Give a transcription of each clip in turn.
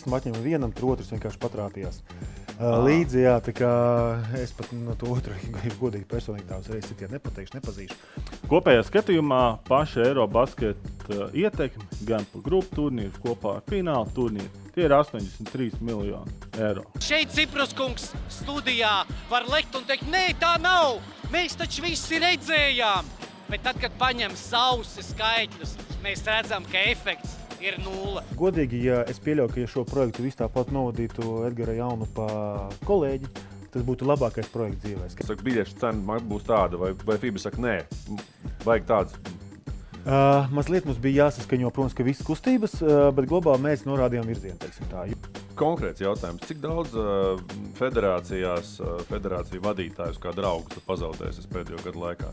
īstenībā atņēma vienam, tur otrs vienkārši patrāpījās. Līdzi, jā, tā kā es pat no to otru, godīgi personīgi tā uzreiz citiem nepateikšu, nepazīšu. Kopējā skatījumā paša Eirobasketa ietekme gan par grupu turnīru kopā ar fināla turnīru. Tie ir 83 miljoni eiro. Šeit Ciprus kungs studijā var lekt un teikt, nē, tā nav. Mēs taču visi redzējām. Bet tad, kad paņem sausi skaitļus, mēs redzam, ka efekts ir 0. Godīgi, ja es pieļauju, ka ja šo projektu visu tāpat novadītu Edgara Jaunu pa kolēģi, tas būtu labākais projekts dzīvēs. Saka, biļešu cena būs tāda, vai FIBA saka, nē, vajag tāds. Mazliet mums bija jāsaskaņo, protams, ka visas kustības, bet globāli mēs norādījām virzienu, teiksim tā. Konkrēts jautājums. Cik daudz federāciju vadītājus kā draugus tu pazaudēsi pēdējo gadu laikā?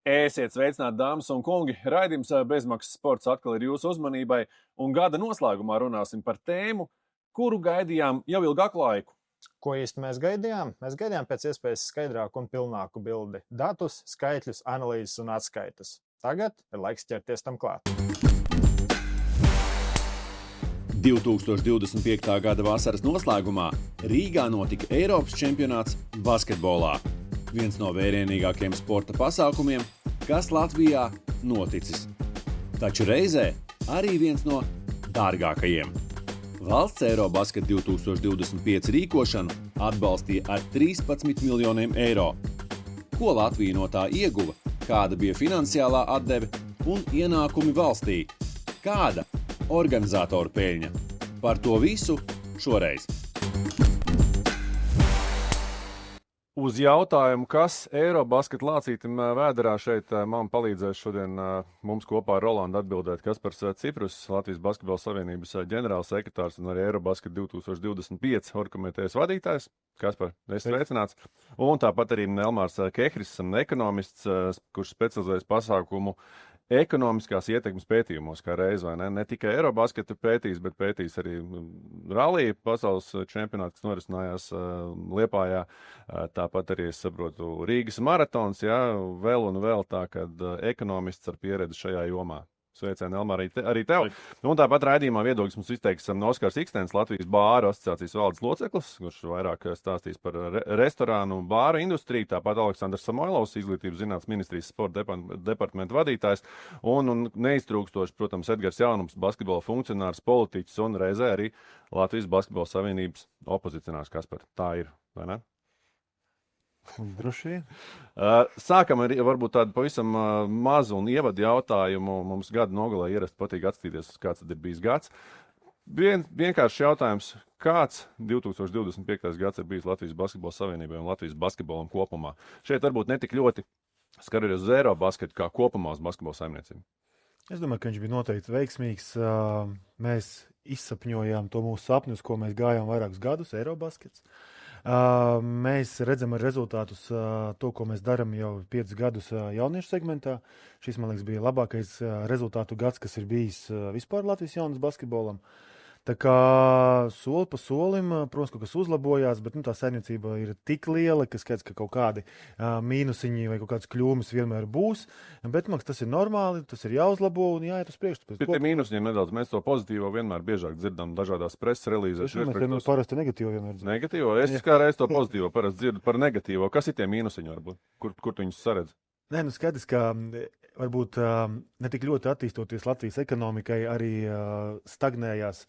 Esiet sveicināti, dāmas un kungi! Raidījums Bezmaksas sports atkal ir jūsu uzmanībai, un gada noslēgumā runāsim par tēmu, kuru gaidījām jau ilgāku laiku. Ko īsti mēs gaidījām? Mēs gaidījām pēc iespējas skaidrāku un pilnāku bildi. Datus, skaitļus, analīzes un atskaitas. Tagad ir laiks ķerties tam klāt. 2025. gada vasaras noslēgumā Rīgā notika Eiropas čempionāts basketbolā. Viens no vērienīgākajiem sporta pasākumiem, kas Latvijā noticis. Taču reizē arī viens no dārgākajiem. Valsts Eirobasket 2025 rīkošanu atbalstīja ar 13 miljoniem eiro. Ko Latvija no tā ieguva, kāda bija finansiālā atdeve un ienākumi valstī? Kāda organizatoru peļņa? Par to visu šoreiz. Uz jautājumu, kas Eirobasket lācītim vēderā šeit man palīdzēs šodien mums kopā ar Rolandu atbildēt Kaspars Ciprus, Latvijas Basketbola Savienības ģenerālsekretārs un arī Eirobasket 2025 orgkomitejas vadītājs. Kaspar, esi sveicināts. Un tāpat arī Elmārs Kehris, ekonomists, kurš specializējas pasākumu ekonomiskās ietekmes pētījumos, kā reiz, vai ne? Ne tikai Eirobasketu pētīs, bet pētīs arī rallija pasaules čempionāts, kas norisinājās Liepājā. Tāpat arī, es saprotu, Rīgas maratons, jā, vēl un vēl tā, kad ekonomists ar pieredzi šajā jomā. Sveicieni, Elmār, arī tev. Un tāpat raidījumā viedoklis mums izteiks Oskars Ikstens, Latvijas bāru asociācijas valdes loceklis, kurš vairāk stāstīs par restorānu un bāru industriju. Tāpat Aleksandrs Samoilovs, Izglītības zinātnes ministrijas sporta departamenta vadītājs. Un neiztrūkstoši, protams, Edgars Jaunums, basketbola funkcionārs, politiķis un reizē arī Latvijas Basketbola Savienības opozicionārs. Kaspar, tā ir, vai ne? Droši vien. Sākam ar varbūt tādu pavisam mazu un ievadu jautājumu. Mums gada nogalē ierasti patīk atskatīties, kāds tad ir bijis gads. Vienkāršs jautājums, kāds 2025. gads ir bijis Latvijas Basketbola Savienībai un Latvijas basketbolam kopumā? Šeit varbūt netik ļoti skatoties uz Eirobasketu kā kopumā uz basketbola saimniecību. Es domāju, ka viņš bija noteikti veiksmīgs. Mēs izsapņojām to mūsu sapņus, ko mēs gājām vairākus gadus, Eirobaskets. Mēs redzam ar rezultātus to, ko mēs darām jau 5 gadus jauniešu segmentā. Šis, man liekas, bija labākais rezultātu gads, kas ir bijis vispār Latvijas jaunas basketbolam. Tā kā soli pa solim, protams, kaut kas uzlabojās, bet tā saimniecība ir tik liela, ka skaidrs, ka kaut kādi mīnusiņi vai kaut kādas kļūmes vienmēr būs. Bet man liekas, tas ir normāli, tas ir jāuzlabo un jāiet uz priekšu. Bet tie mīnusiņi nedaudz, mēs to pozitīvo vienmēr biežāk dzirdam dažādās preses relīzēs. Mēs vienmēr parasti negatīvo vienmēr dzirdam. Negatīvo? Es kā reiz to pozitīvo parasti dzirdu par negatīvo. Kas ir tie mīnusiņi varbūt? Kur tu viņus saredz? Nē, skaidrs, ka varbūt ne tik ļoti attīstoties Latvijas ekonomikai, arī stagnējās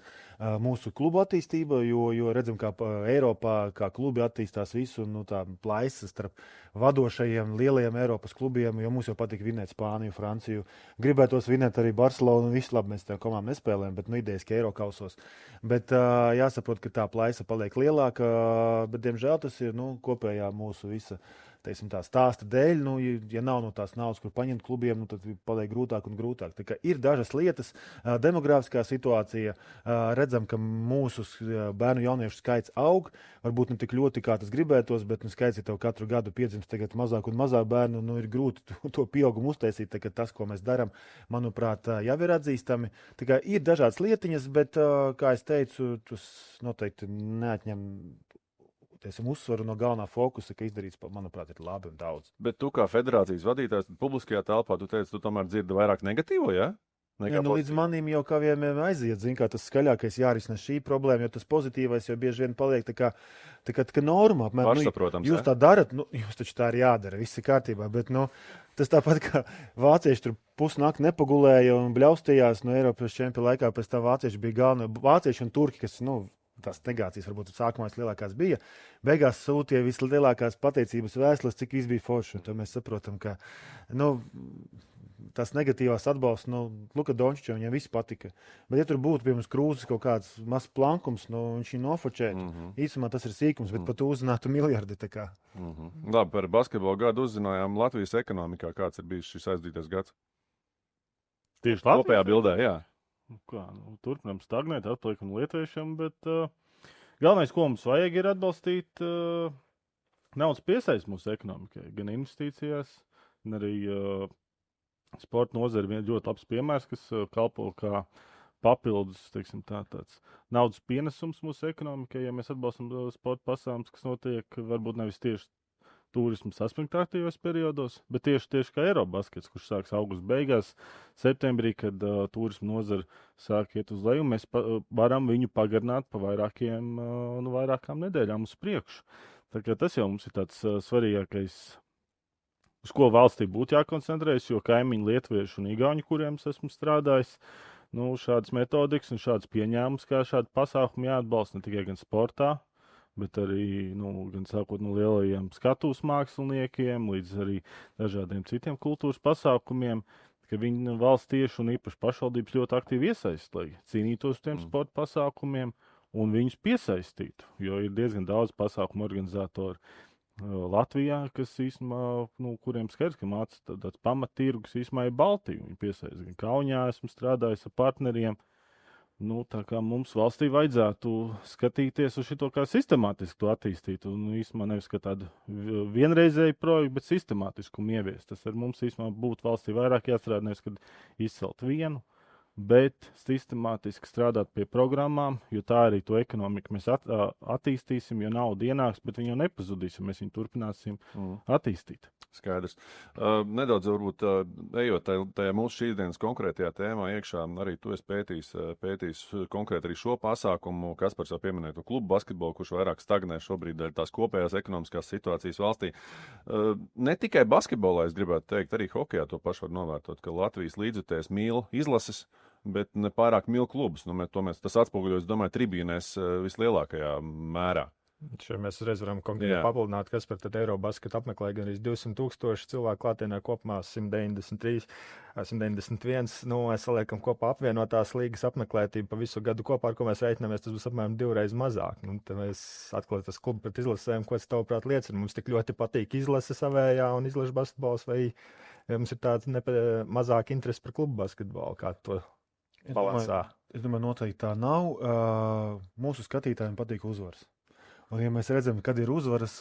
mūsu klubu attīstība, jo redzam, kā Eiropā, kā klubi attīstās visu, tā plaisa starp vadošajiem lielajiem Eiropas klubiem, jo mums jau patīk vinēt Spāniju, Franciju. Gribētos vinēt arī Barcelonu, un visu labi mēs tajā komandām nespēlējam, bet idejaski Eirokausos. Bet jāsaprot, ka tā plaisa paliek lielāka, bet diemžēl tas ir kopējā mūsu visa teiksim, tā stāsta dēļ, ja nav no tās naudas, kur paņemt klubiem, tad paliek grūtāk un grūtāk. Tā kā ir dažas lietas, demografiskā situācija, redzam, ka mūsu bērnu jauniešu skaits aug, varbūt ne tik ļoti, kā tas gribētos, bet skaits ir tev katru gadu piedzimst tagad mazāk un mazāk bērnu, ir grūti to pieaugumu uztaisīt, tā kā tas, ko mēs darām, manuprāt, jau ir atzīstami. Tā kā ir dažādas lietiņas, bet, kā es teicu, tas noteikti neatņem uzsvaru no galvenā fokusa, ka izdarīts, manuprāt, ir labi un daudz. Bet tu kā federācijas vadītājs publiskajā telpā, tu teici, tu tomēr dzirdi vairāk negatīvo, ja? Līdz manim jau kā vienmēr aiziet, kā tas skaļākais jārisina šī problēma, jo tas pozitīvais jau bieži vien paliek tā kā norma. Pašsaprotams, jūs tā darat, jūs taču tā arī jādara, viss ir kārtībā, bet tas tāpat kā vācieši tur pusnakti nepagulēja un bļaustījās no Eiropas čempionu laikā, pēc tam vācieši bija galvenie, vācieši un turki, kas, tās negācijas varbūt sākumā lielākās bija, beigās sūtīja vislielākās pateicības vēstules, cik viss bija forši, un tad mēs saprotam, ka, tas negatīvās atbalsts, Luka Dončičam viņam viss patika. Bet, ja tur būtu, piemēram, krūzes kaut kāds mazs plankums, viņš viņu nofočētu. Īsumā tas ir sīkums, bet pat uzzinātu miljardi. Labi, par basketbolu gadu uzzinājām Latvijas ekonomikā. Kāds ir bijis šis aizdītais gads? Tieši kopējā bildē, jā. Turpinām stagnēt, atpaliekam lietuviešiem, bet galvenais, ko mums vajag, ir atbalstīt naudas piesaist mūsu ekonomikai. Gan investīcijās, gan arī sporta nozare ir ļoti labs piemērs, kas kalpo kā papildus, tāds naudas pienesums mūsu ekonomikai. Ja mēs atbalstam sporta pasākumus, kas notiek varbūt nevis tieši turismu saspringtākajos periodos, bet tieši kā Eirobaskets, kurš sāks augusta beigās, septembrī, kad turismu nozare sāk iet uz leju, mēs varam viņu pagarināt pa vairākām nedēļām uz priekšu. Tā kā tas jau mums ir tāds svarīgākais, uz ko valstī būtu jākoncentrējas, jo kaimiņi lietuvieši un igauņi, kuriem es esmu strādājis, šādas metodikas un šādas pieņēmumus, kā šādi pasākumi jāatbalsta ne tikai gan sportā, bet arī gan sākot no lielajiem skatuves māksliniekiem līdz arī dažādiem citiem kultūras pasākumiem, ka viņi valsts tieši un īpaši pašvaldības ļoti aktīvi iesaist, lai cīnītos uz tiem sporta pasākumiem un viņus piesaistītu, jo ir diezgan daudz pasākumu organizatori Latvijā, kas īstenībā, kuriem skaidrs, ka māca tāds pamattirgus īstenībā ir Baltija. Viņi piesaista gan Kaunijā, esmu strādājis ar partneriem. Tā kā mums valstī vajadzētu skatīties uz šito kā sistemātiski to attīstīt. Un īstenībā nevis kā tādu vienreizēju projektu, bet sistemātiskumu ieviest. Tas ar mums īstenībā būtu valstī vairāk jāstrādā, nevis kad izcelt vienu, bet sistemātiski strādāt pie programmām, jo tā arī to ekonomiku mēs attīstīsim, jo nauda ienāks, bet viņa jau nepazudīs, ja mēs viņu turpināsim attīstīt. Skaidrs. Nedaudz varbūt ejot tajā mūsu šīsdienas konkrētajā tēmā iekšā, arī tu esi pētījis konkrēti arī šo pasākumu, Kaspars jau pieminēja to klubu basketbolu, kurš vairāk stagnē šobrīd ar tās kopējās ekonomiskās situācijas valstī. Ne tikai basketbolā, es gribētu teikt, arī hokejā to pašu var novērtot, ka Latvijas līdzjutējs mīl izlases, bet ne pārāk mīl klubus. Tas atspoguļojas, domāju, tribīnēs vislielākajā mērā. Šeit mēs uzreiz varam konkrēti papildināt, kas par tad Eirobasketu apmeklē gan 200,000 cilvēku klātienē kopumā 193, 191. Mēs saliekam kopā apvienotās līgas apmeklētību pa visu gadu kopā, ar ko mēs reiķinamies, tas būs apmēram 2 reizes mazāk. Tad mēs atklāt tas klubu pret izlasēm, ko tas tavuprāt liecina. Mums tik ļoti patīk izlase savējā un izlašu basketbols, vai mums ir tāds mazāk interesi par klubu basketbolu, kā to balansā. Es domāju, noteikti tā nav. Mūsu skatītājiem patīk uzvaras. Un, ja mēs redzam, kad ir uzvaras,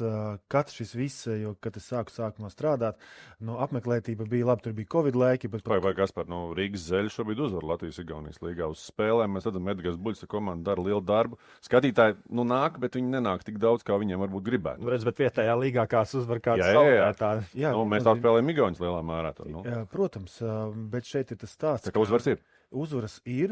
katrs šis viss, jo, kad es sākumā strādāt, apmeklētība bija labi, tur bija Covid laiki. Bet... Vai Kaspar, Rīgas Zeļa šobrīd uzvar Latvijas-Igaunijas līgā uz spēlēm. Mēs redzam, Edgars Buļsa komanda dara lielu darbu. Skatītāji, nāk, bet viņi nenāk tik daudz, kā viņiem varbūt gribētu. Redz, bet vietējā līgā kāds uzvar kāds savērtā. Mēs tā spēlējam Igaunijas lielā mērā. Jā, protams, bet šeit ir tas stāsts. Tā kā uzvars ir. Uzvaras ir,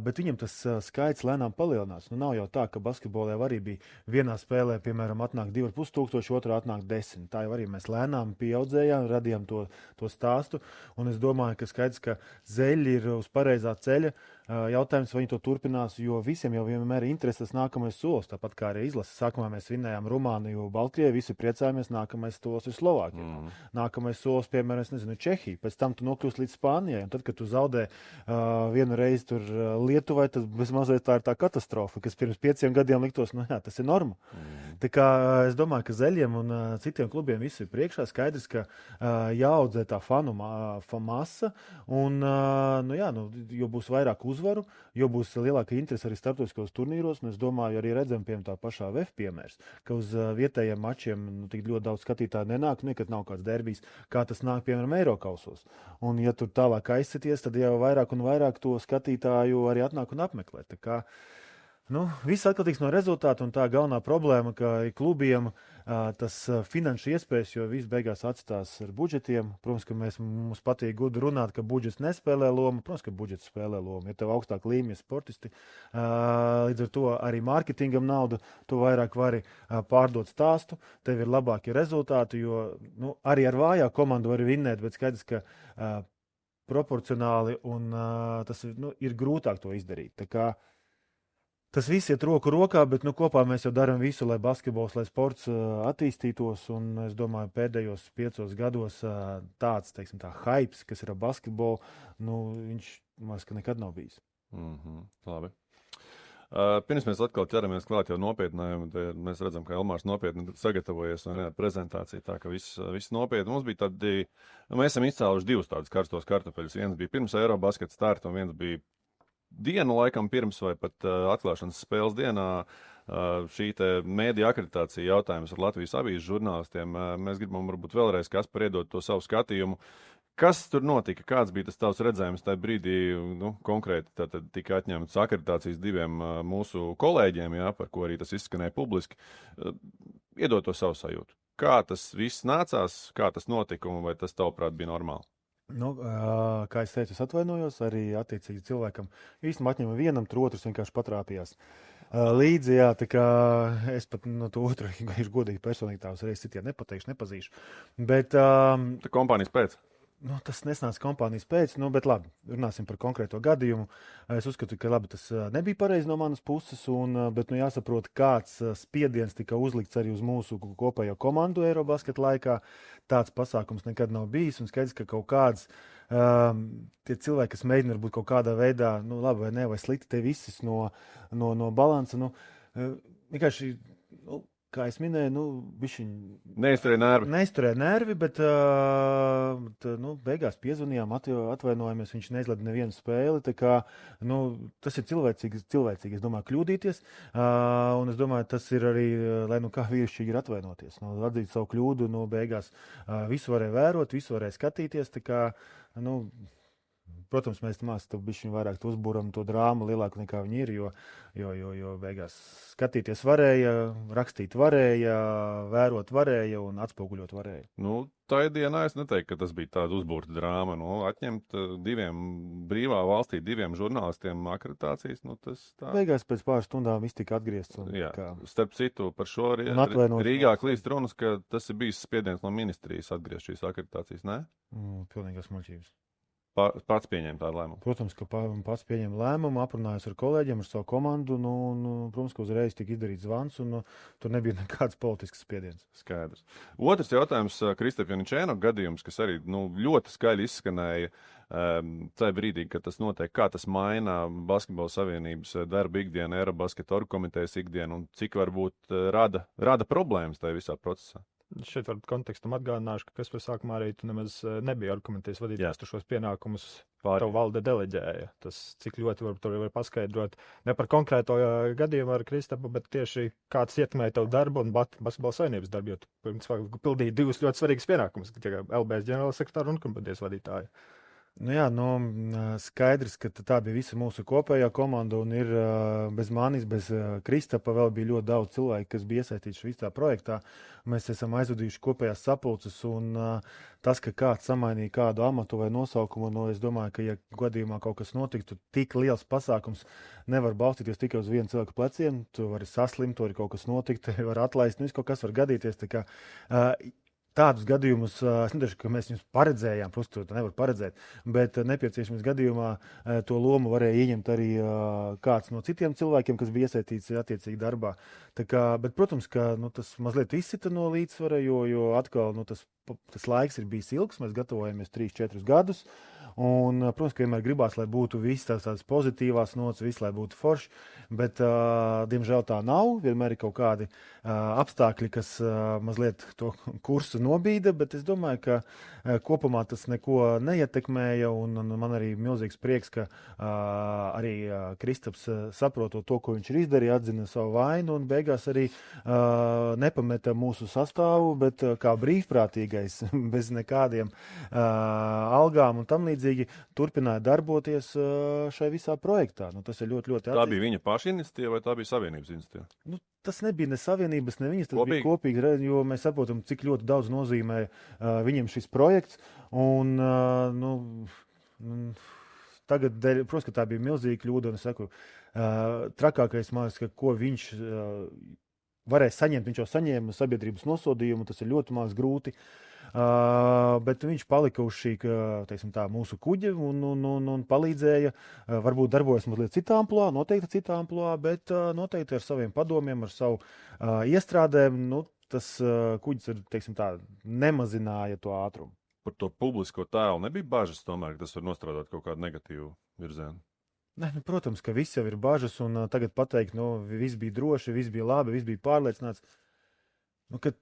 bet viņam tas skaits lēnām palielinās. Nav jau tā, ka basketbolē arī bija vienā spēlē, piemēram, atnāk 2,500, otrā atnāk 10. Tā jau arī mēs lēnām pieaudzējām, radījām to stāstu. Un es domāju, ka skaidrs, ka Zeļi ir uz pareizā ceļa. Jautājums, vai viņi to turpinās, jo visiem jau vienmēr ir interesi tas nākamais solis. Tāpat kā arī izlase. Sākumā mēs vinējām Rumāniju, Baltkrieviju, visi priecājamies, nākamais solis ir Slovākija. Nākamais solis, piemēram, Čehija. Pēc tam tu nokļūsi līdz Spānijai. Un tad, kad tu zaudē vienu reizi tur Lietuvai, tad bezmazliet tā ir tā katastrofa, kas pirms 5 gadiem liktos, tas ir norma. Tā kā es domāju, ka Zeļiem un citiem klubiem viss ir priekšā. Skaidrs, ka jāaudzē tā fanu masa un, jo būs vairāk uzvaru, jo būs lielāka interese arī starptautiskos turnīros. Un es domāju, arī redzam, piemēram, tā pašā VF piemērs, ka uz vietējiem mačiem tik ļoti daudz skatītāju nenāk, nekad nav kāds derbijs, kā tas nāk, piemēram, Eirokausos. Un, ja tur tālāk aizsities, tad jau vairāk un vairāk to skatītāju arī atnāk un apmeklē. Tā kā Viss atkarīgs no rezultātu, un tā galvenā problēma, ka klubiem tas finanšu iespējas, jo viss beigās atstās ar budžetiem. Protams, ka mums patīk gudri runāt, ka budžets nespēlē lomu. Protams, ka budžets spēlē lomu. Ja tev augstāk līmeņa sportisti, līdz ar to arī mārketingam naudu, tu vairāk vari pārdot stāstu, tev ir labākie rezultāti, jo arī ar vājā komandu vari vinnēt, bet skaidrs, ka proporcionāli un tas ir grūtāk to izdarīt. Tā kā tas viss iet roku rokā, bet kopā mēs jau darām visu, lai basketbols, lai sports attīstītos. Un es domāju, pēdējos 5 gados tāds, teiksim, tā hypes, kas ir ar basketbolu, viņš nekad nav bijis. Labi. Pirms mēs atkal ķeramies klāt jau nopietnēm, mēs redzam, ka Elmārs nopietni sagatavojies un prezentācija, tā ka viss nopietni. Mums bija mēs esam izcēluši 2 tādus karstos kartupeļus. Viens bija pirms Eirobasket starta un viens bija dienu laikam pirms vai pat atklāšanas spēles dienā. Šī mēdija akreditācija jautājums ar Latvijas avīžu žurnālistiem. Mēs gribam varbūt vēlreiz Kaspar iedot to savu skatījumu. Kas tur notika? Kāds bija tas tavs redzējums tajā brīdī? Konkrēti tātad tika atņemtas akreditācijas 2 mūsu kolēģiem, par ko arī tas izskanēja publiski. Iedot to savu sajūtu. Kā tas viss nācās, kā tas notika un vai tas tavuprāt bija normāli? Kā es teicu, es atvainojos arī attiecīgi cilvēkam. Īstenībā atņēma vienam, tur otrs vienkārši patrāpījās. Līdzi, tā kā es pat no to otru, godīgi personīgi tā uzreiz citiem nepateikšu, nepazīšu. Bet Tā kompānijas pēc? Tas nesnāca kompānijas pēc, bet labi, runāsim par konkrēto gadījumu. Es uzskatu, ka labi, tas nebija pareizi no manas puses, bet jāsaprot, kāds spiediens tika uzlikts arī uz mūsu kopējo komandu Eirobasket laikā. Tāds pasākums nekad nav bijis, un skaidrs, ka kaut kāds tie cilvēki, kas mēģina varbūt kaut kādā veidā, labi vai ne, vai slikti te visis no balansa, vienkārši, kā es minēju, bišķiņ neizturēja nervi, bet beigās piezvanījām, atvainojamies, viņš neizleda nevienu spēli. Tā kā, tas ir cilvēcīgi, es domāju, kļūdīties. Un es domāju, tas ir arī, lai kā vīrišķīgi ir atvainoties. Atzīt savu kļūdu, beigās visu varēja vērot, visu varēja skatīties. Tā kā, protams, mēs tam bišķiņ vairāk uzbūram to drāmu lielāku nekā viņi ir, jo beigās skatīties varēja, rakstīt varēja, vērot varēja un atspoguļot varēja. Tā dienā es neteiktu, ka tas bija tāda uzbūrta drāma. Atņemt 2 brīvā valstī, 2 žurnālistiem akreditācijas, tas tā. Beigās pēc pāris stundām viss tika atgriezts. Starp citu, par šo Rīgā klīst runas, ka tas ir bijis spiediens no ministrijas atgriezt šīs akreditācijas, ne? Pilnīgas muļķības. Pats pieņēma tādu lēmumu? Protams, ka pats pieņēma lēmumu, aprunājos ar kolēģiem, ar savu komandu. Protams, ka uzreiz tika izdarīts zvans, un tur nebija nekāds politisks spiediens. Skaidrs. Otrs jautājums, Kristaps Janičēno gadījums, kas arī ļoti skaļi izskanēja tajā brīdī, kad tas notiek, kā tas maina Basketbola savienības darbu ikdienu, Eirobasket orgkomitejas ikdienu un cik varbūt rada problēmas tajā visā procesā. Šeit varbūt kontekstam atgādināšu, ka Kaspar sākumā arī tu nemaz nebija orgkomitejas vadītājs, tu šos pienākumus tev valde deleģēja. Tas, cik ļoti varbūt tur var paskaidrot, ne par konkrēto gadījumu ar Kristapu, bet tieši kāds ietekmēja tavu darbu un Basketbola savienības darbu, jo tu pildīji 2 ļoti svarīgus pienākumus, LBS ģenerālsekretāru un komitejas vadītāju. Skaidrs, ka tā bija visa mūsu kopējā komanda un ir bez manis, bez Kristapa vēl bija ļoti daudz cilvēku, kas bija iesaistīti šajā projektā. Mēs esam aizvadījuši kopējās sapulces un tas, ka kāds samainīja kādu amatu vai nosaukumu, es domāju, ka ja gadījumā kaut kas notiktu, tik liels pasākums nevar balstīties tikai uz vienu cilvēku pleciem. Tu vari saslimt, tur ir kaut kas notikt, var atlaist, kaut kas var gadīties. Tā kā, tādus gadījumus, es nedomāju, ka mēs viņus paredzējām, protams, to nevar paredzēt, bet nepieciešams gadījumā to lomu varēja ieņemt arī kāds no citiem cilvēkiem, kas bija iesaistīts attiecīgi darbā. Tā kā, bet, protams, ka tas mazliet izsita no līdzsvara, jo atkal tas laiks ir bijis ilgs, mēs gatavojamies 3-4 gadus. Un, protams, ka vienmēr gribās, lai būtu viss tādas pozitīvās nots, viss, lai būtu forši, bet, diemžēl tā nav. Vienmēr ir kaut kādi apstākļi, kas mazliet to kursu nobīda, bet es domāju, ka kopumā tas neko neietekmēja, un man arī milzīgs prieks, ka arī Kristaps saprotot to, ko viņš ir izdarījis, atzina savu vainu un beigās arī nepameta mūsu sastāvu, bet kā brīvprātīgais, bez nekādiem algām un tam līdzīgi. vienlīdzīgi turpināja darboties šai visā projektā. Nu, tas ir ļoti, ļoti Tā bija viņa paša iniciatīva vai tā bija savienības iniciatīva? Nu, tas nebija ne savienības, ne viņas, tas bija kopīgi, jo mēs saprotam, cik ļoti daudz nozīmē viņiem šis projekts. Un, tagad, protams, ka tā bija milzīga kļūda, un es saku, trakākais, man liekas, ko viņš varēja saņemt, viņš jau saņēma sabiedrības nosodījumu, tas ir ļoti maz grūti, bet viņš palika uz šī, teiksim tā, mūsu kuģa un palīdzēja, varbūt darbojas mazliet citā amplitūdā, noteikti citā amplitūdā, bet noteikti ar saviem padomiem, ar savu iestrādēm, nu, tas kuģis ir, teiksim tā, nemazināja to ātrumu. Par to publisko tēlu nebija bažas tomēr, ka tas var nostrādāt kaut kādu negatīvu virzienu? Ne, nu, protams, ka viss jau ir bažas, un tagad pateikt, viss bija droši, viss bija labi, viss bija pārliecināts. Nu, kā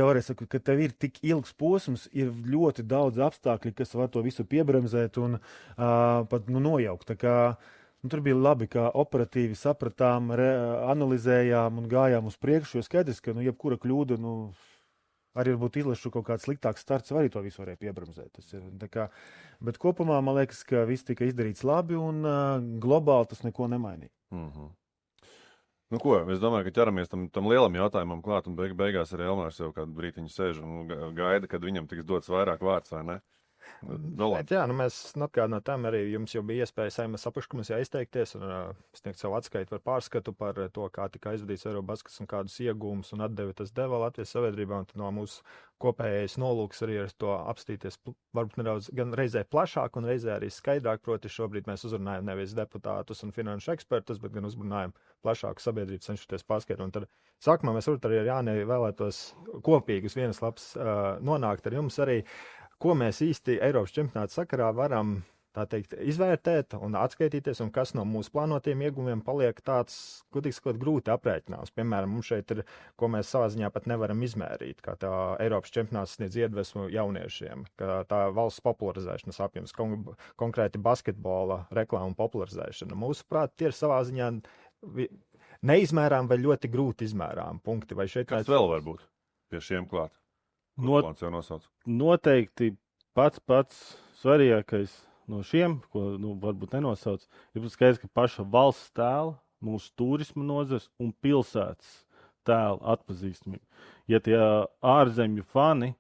varēja sakot, ka tev ir tik ilgs posms, ir ļoti daudz apstākļu, kas var to visu piebremzēt un pat nojaukt. Tā kā, tur bija labi, kā operatīvi sapratām, analizējām un gājām uz priekšu, jo skaidrs, ka jebkura kļūda, arī varbūt izlašu kaut kāds sliktāks starts, arī to visu varēja piebremzēt. Tas ir, kā, bet kopumā man liekas, ka viss tika izdarīts labi un globāli tas neko nemainīja. Nu ko, es domāju, ka ķeramies tam lielam jautājumam klāt, un beigās arī Elmārs jau kādu brītiņu sēž un gaida, kad viņam tiks dots vairāk vārds, vai ne? Jā, mēs no tam arī jums jau bija iespēja Saeimas apakškomisijā izteikties un sniegt savu atskaitu par pārskatu par to, kā tika aizvadīts Eirobaskets un kādus iegūmus un atdevi tas deva Latvijas sabiedrībā. Un no mūsu kopējais nolūks arī ar to apstīties varbūt nedaudz gan reizē plašāk un reizē arī skaidrāk. Proti šobrīd mēs uzrunājam nevis deputātus un finanšu ekspertus, bet gan uzrunājam plašāku sabiedrību, cenšoties pārskatīt. Un tad sākumā mēs varbūt arī ar Jāni vēlētos kopīgi uz vienas lapas nonākt ar jums arī. Ko mēs īsti Eiropas čempionāta sakarā varam, tā teikt, izvērtēt un atskaitīties, un kas no mūsu plānotiem ieguvumiem paliek tāds, grūti aprēķināms. Piemēram, mums šeit ir, ko mēs savā ziņā pat nevaram izmērīt, kā tā Eiropas čempionāts sniedz iedvesmu jauniešiem, kā tā valsts popularizēšanas apjoms, konkrēti basketbola reklāmu popularizēšana. Mūsuprāt, tie ir savā ziņā neizmērām vai ļoti grūti izmērām punkti. Vai šeit kas vēl var būt pie šiem klāt? Noteikti pats svarīgākais no šiem, ko varbūt nenosauc, ir skaidrs, ka paša valsts tēla, mūsu turisma nozares un pilsētas tēla atpazīstamība. Ja tie ārzemju fani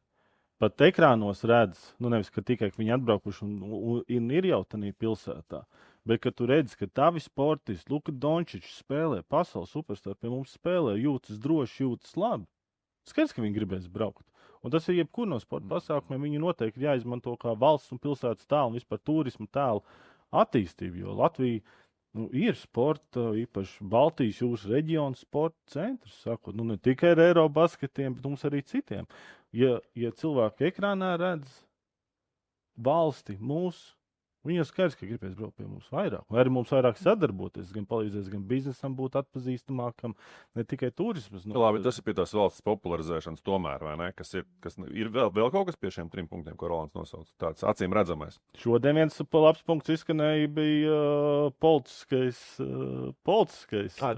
pat ekrānos redz, nevis, ka tikai viņi atbraukuši un ir jau tādā pilsētā, bet ka tu redzi, ka tavi sportisti, Luka Dončičs spēlē, pasaules superstar pie mums spēlē, jūtas droši, jūtas labi. Skaidrs, ka viņi gribēs braukt. Un tas ir jebkur no sporta pasākumiem. Viņi noteikti jāizmanto kā valsts un pilsētas tēlu un vispār turismu tēlu attīstību, jo Latvija ir sporta, īpaši Baltijas jūras reģiona sporta centrs, sakot, ne tikai ar Eirobasketiem, bet mums arī citiem. Ja cilvēki ekrānā redz valsti, viņi jau skaidrs, ka gribēs braukt pie mums vairāk. Vai arī mums vairāk sadarboties, gan palīdzēs, gan biznesam būt atpazīstamākam, ne tikai turismas. Labi, tas ir pie tās valsts popularizēšanas tomēr, vai ne? Kas ir vēl kaut kas pie šiem 3 punktiem, ko Rolands nosauc? Tāds acīm redzamais. Šodien viens labs punkts izskanēja bija politiskais.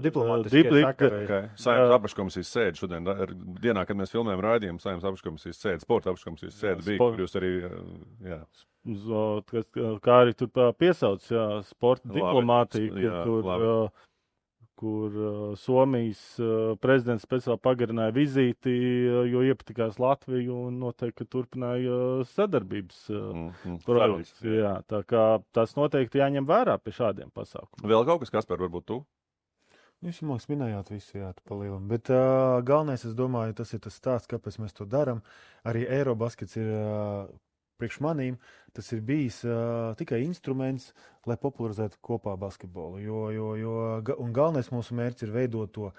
Diplomātiskais sakari. Saeimas apakškomisijas sēde šodien, dienā, kad mēs filmējam raidījumu, Saeimas apakškomisijas sēde, sporta apakškomisijas sēde bija, kur jūs arī, kā arī tur piesauc sporta diplomātiju, kur Somijas prezidents speciāli pagarināja vizīti, jo iepatikās Latviju un noteikti turpināja sadarbības projekts. Jā, tā kā tas noteikti jāņem vērā pie šādiem pasākumiem. Vēl kaut kas, Kaspar, varbūt tu? Jūs mums minējāt visu, palielam. Bet galvenais, es domāju, tas ir tas stāsts, kāpēc mēs to darām. Arī Eirobaskets ir priekš manīm, tas ir bijis tikai instruments, lai popularizētu kopā basketbolu. Un galvenais mūsu mērķis ir veidot to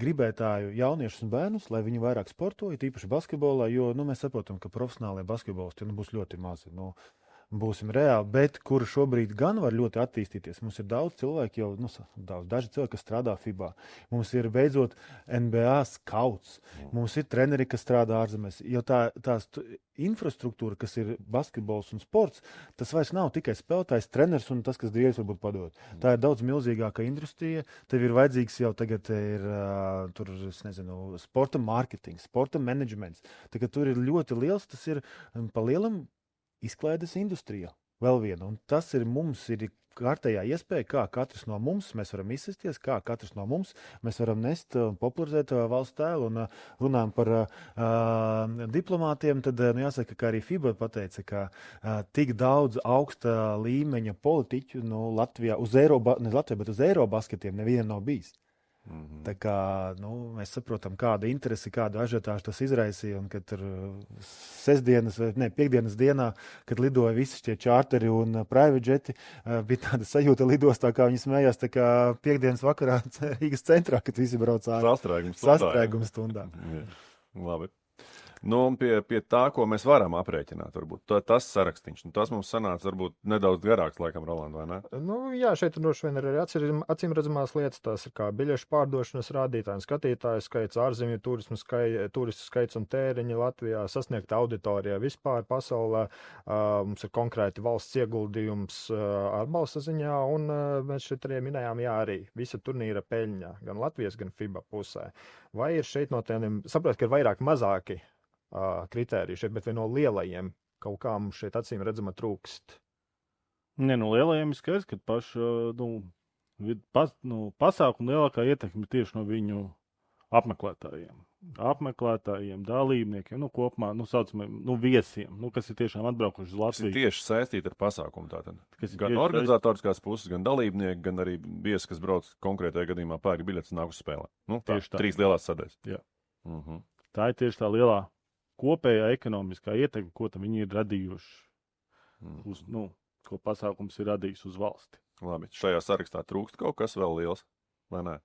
gribētāju jauniešus un bērnus, lai viņi vairāk sportoja, tīpaši basketbolā, jo mēs saprotam, ka profesionālie basketbolisti būs ļoti mazi. Būsim reāli, bet kuri šobrīd gan var ļoti attīstīties. Mums ir daudz cilvēku, daži cilvēki, kas strādā FIBA. Mums ir beidzot NBA skauts. Mums ir treneri, kas strādā ārzemēs. Jo tās infrastruktūra, kas ir basketbols un sports, tas vairs nav tikai spēlētājs, treneris un tas, kas drīz varbūt padod. Tā ir daudz milzīgāka industrija. Tev ir vajadzīgs jau tagad sporta mārketings, sporta menedžments. Tagad tur ir ļoti liels, tas ir pa lielam izklaides industrijā. vēl vienu. Un tas ir mums ir kārtējā iespēja, kā katrs no mums mēs varam izsisties, kā katrs no mums mēs varam nest un popularizēt valsts tēlu. Un runājam par diplomātiem, tad jāsaka, ka arī FIBA pateica, ka tik daudz augsta līmeņa politiķu Latvijā uz Eirobasketiem nevienam nav bijis. Tā kā mēs saprotam, kāda interese, kādu ažiotāžu tas izraisīja. Un kad tur piekdienas dienā, kad lidoja visi šie čārteri un private jeti, bija tāda sajūta lidostā, kā viņi smējās, tā kā piekdienas vakarā Rīgas centrā, kad visi brauc ārā. Sastrēguma stundā. Labi. Pie tā, ko mēs varam aprēķināt, varbūt tas sarakstīns. Tas mums sanāca varbūt nedaudz garāks, laikam, Roland, vai ne? Jā, šeit droši vien ir arī acīm redzamās lietas. Tās ir kā biļešu pārdošanas rādītāji, skatītāju skaits, ārzemju turistu skaits un tēriņi Latvijā, sasniegta auditorijā vispār pasaulē. Mums ir konkrēti valsts ieguldījums ārbalsta ziņā, un mēs šeit arī minējām, arī visa turnīra peļņa, gan Latvijas, gan FIBA pusē. Vai ir šeit no tiem, saprot, ka ir vairāk mazāki kritēriju šeit, bet vai no lielajiem kaut kā mums šeit acīm redzama trūkst? No lielajiem ir skaidrs, ka pasākumu lielākā ietekme tieši no viņu apmeklētājiem, dalībniekiem, kopumā, viesiem, kas ir tiešām atbraukuši uz Latviju. Tas ir tieši saistīti ar pasākumu tātad. Gan organizatoriskās puses, gan dalībnieki, gan arī viesi, kas brauc konkrētajā gadījumā pērk biļetes un nāk uz spēlē. Tieši tā. 3 lielās sadaļas. Jā. Tā ir tieši tā lielā kopējā ekonomiskā ietekme, ko viņi ir radījuši, ko pasākums ir radījis uz valsti. Labi, šajā sarakstā trūkst kaut kas vēl liels, vai ne?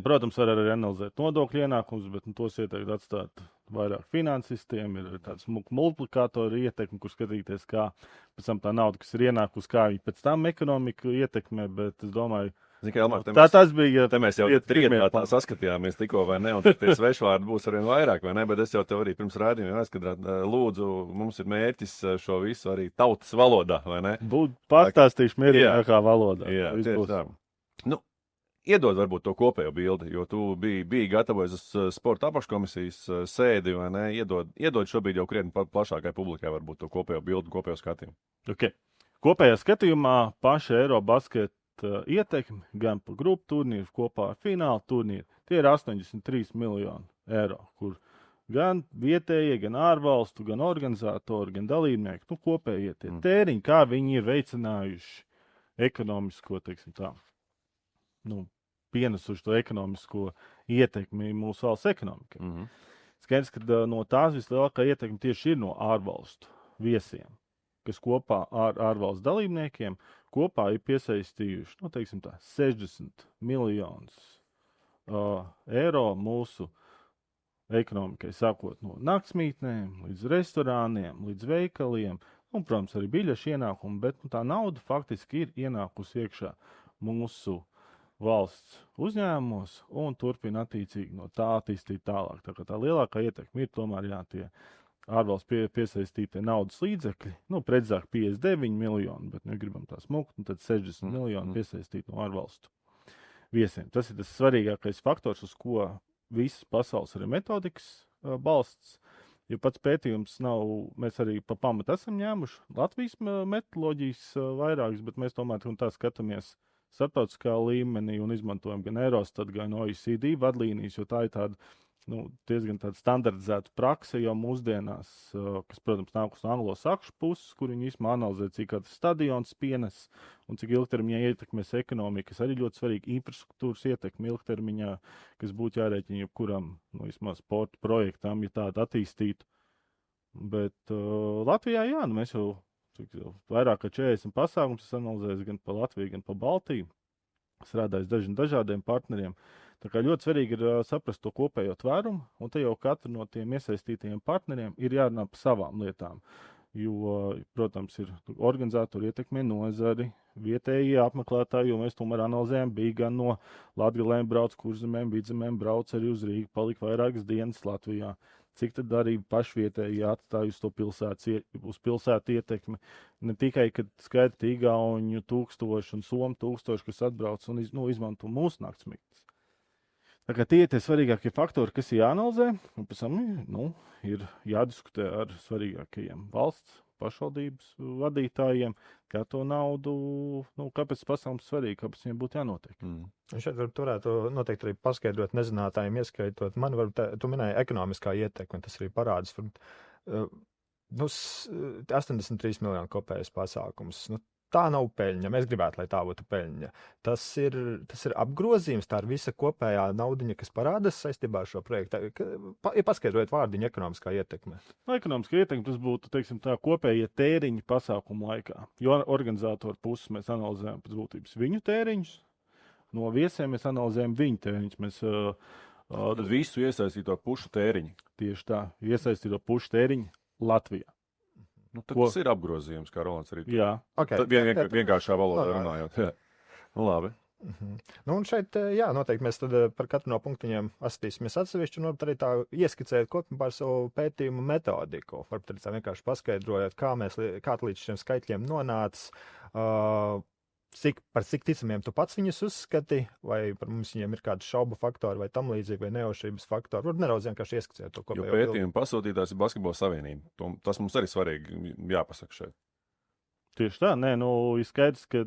Protams, var arī analizēt nodokļu ienākumus, bet tos ieteiktu atstāt vairāk finansistiem. Ir tāds multiplikātoru ietekme, kur skatīties, kā pēc tam tā nauda, kas ir ienākusi, kā viņi pēc tam ekonomiku ietekmē, bet es domāju, Elmar, tas bija. Te mēs jau trietā saskatījāmies tikko, vai ne? Un tie svešvārdi būs arvien vairāk, vai ne? Bet es jau tev arī pirms rādījuma aizskatāt, lūdzu, mums ir mērķis šo visu arī tautas valodā, vai ne? Būt pārstāstīšu mierīgākā valodā. Jā, tieši tā. Iedod varbūt to kopējo bildi, jo tu biji gatavojies uz sporta apakškomisijas sēdi, vai ne? Iedod šobrīd jau krietni plašākai publikai varbūt to kopējo bildi, kopējo skatījumu. Okay. Kopējā skatījumā paša Eirobasket ietekmi gan par grupu turnīru kopā ar finālu turnīru. Tie ir 83 miljoni eiro, kur gan vietējie, gan ārvalstu, gan organizatori, gan dalībnieki, kopējie tie tēriņi, kā viņi ir veicinājuši ekonomisko, pienesuši to ekonomisko ietekmi mūsu valsts ekonomikai. Skaidrs, ka no tās vislielākā ietekme tieši ir no ārvalstu viesiem, kas kopā ar ārvalstu dalībniekiem kopā ir piesaistījuši 60 miljonus eiro mūsu ekonomikai, sākot no naktsmītnēm, līdz restorāniem, līdz veikaliem, un, protams, arī biļešu ienākumu, bet tā nauda faktiski ir ienākusi iekšā mūsu valsts uzņēmumos un turpina attiecīgi no tā attīstīt tālāk. Tā kā tā lielākā ietekme ir tomēr tie ārvalstu piesaistītie naudas līdzekļi, precīzāk 59 miljoni, bet gribam tā smukt, tad 60 miljoni piesaistīt no ārvalstu viesiem. Tas ir tas svarīgākais faktors, uz ko visas pasaules arī metodikas balsts, jo pats pētījums nav, mēs arī pa pamatu esam ņēmuši Latvijas metodoloģijas vairākas, bet mēs tomēr tā skatāmies starptautiskā līmenī un izmantojam gan Eurostat, gan OECD vadlīnijas, jo tā ir tāda diezgan tāda standardizēta prakse jau mūsdienās, kas, protams, nāk uz anglo-sakšu puses, kur viņi īstenībā analizē, cik katrs stadions pienes un cik ilgtermiņā ietekmēs ekonomiku, kas arī ļoti svarīgi infrastruktūras ietekmi ilgtermiņā, kas būtu jārēķina jebkuram, vismaz sporta projektam, ja tādu attīstītu. Bet Latvijā, mēs jau vairāk kā 40 pasākums esam analizējis gan pa Latviju, gan pa Baltiju, strādājis dažādiem partneriem. Tā kā ļoti svarīgi ir saprast to kopējo tvērumu, un te jau katru no tiem iesaistītajiem partneriem ir jārunā par savām lietām. Jo, protams, ir organizatori ietekmē nozari, vietējie apmeklētāji, jo mēs tomēr analizējam, bija gan no Latgalēm brauc, Kurzemēm, Vidzemēm brauc arī uz Rīgu, palika vairākas dienas Latvijā. Cik tad arī pašvietēji atstāj uz to pilsētu ietekmi. Ne tikai, kad skaita Igauņu 1000 un Somu 1000, kas atbrauc un izmanto mūsu naktsmītnes. Tā kā tie ir tie svarīgākie faktori, kas ir jāanalizē, un pēc tam ir jādiskutē ar svarīgākajiem valsts pašvaldības vadītājiem, kā to naudu, kāpēc tas pasākums svarīgi, kāpēc viņiem būtu jānotiek. Un šeit varētu noteikti arī paskaidrot nezinātājiem, ieskaitot man, tu minēji ekonomiskā ietekme, tas arī parādas. 83 miljonu kopējais pasākums. Tā nav peļņa. Mēs gribētu, lai tā būtu peļņa. Tas ir apgrozījums, tā ir visa kopējā naudiņa, kas parādās saistībā ar šo projektu. Paskaidrojiet vārdiņu ekonomiskā ietekme. Ekonomiskā ietekme tas būtu, teiksim, tā kopējie tēriņi pasākumu laikā. Jo organizatoru puses mēs analizējam pēc būtības viņu tēriņus, no viesiem mēs analizējam viņu tēriņus. Tad visu iesaistīto pušu tēriņu. Tieši tā, iesaistīto pušu tēriņu Latvijā. Tas ir apgrozījums, kā Rolands arī teica. Jā. Okay. Vienkāršā valodā runājot. Jā. Labi. Un šeit, noteikti mēs tad par katru no punktiņiem atskatīsimies atsevišķi, un varbūt arī tā ieskicēt kopumā par savu pētījumu metodiku. Varbūt arī tā vienkārši paskaidrojot, kā līdz šiem skaitļiem nonāca, par cik ticamiem tu pats viņus uzskati, vai par mums viņiem ir kādi šaubu faktori, vai tam līdzīgi, vai nejaušības faktori. Varbūt nedaudz vienkārši ieskicēt to kopējo. Jo pētījumu pasūtītājs ir Basketbola savienība. Tas mums arī svarīgi jāpasaka šeit. Tieši tā, ir skaidrs, ka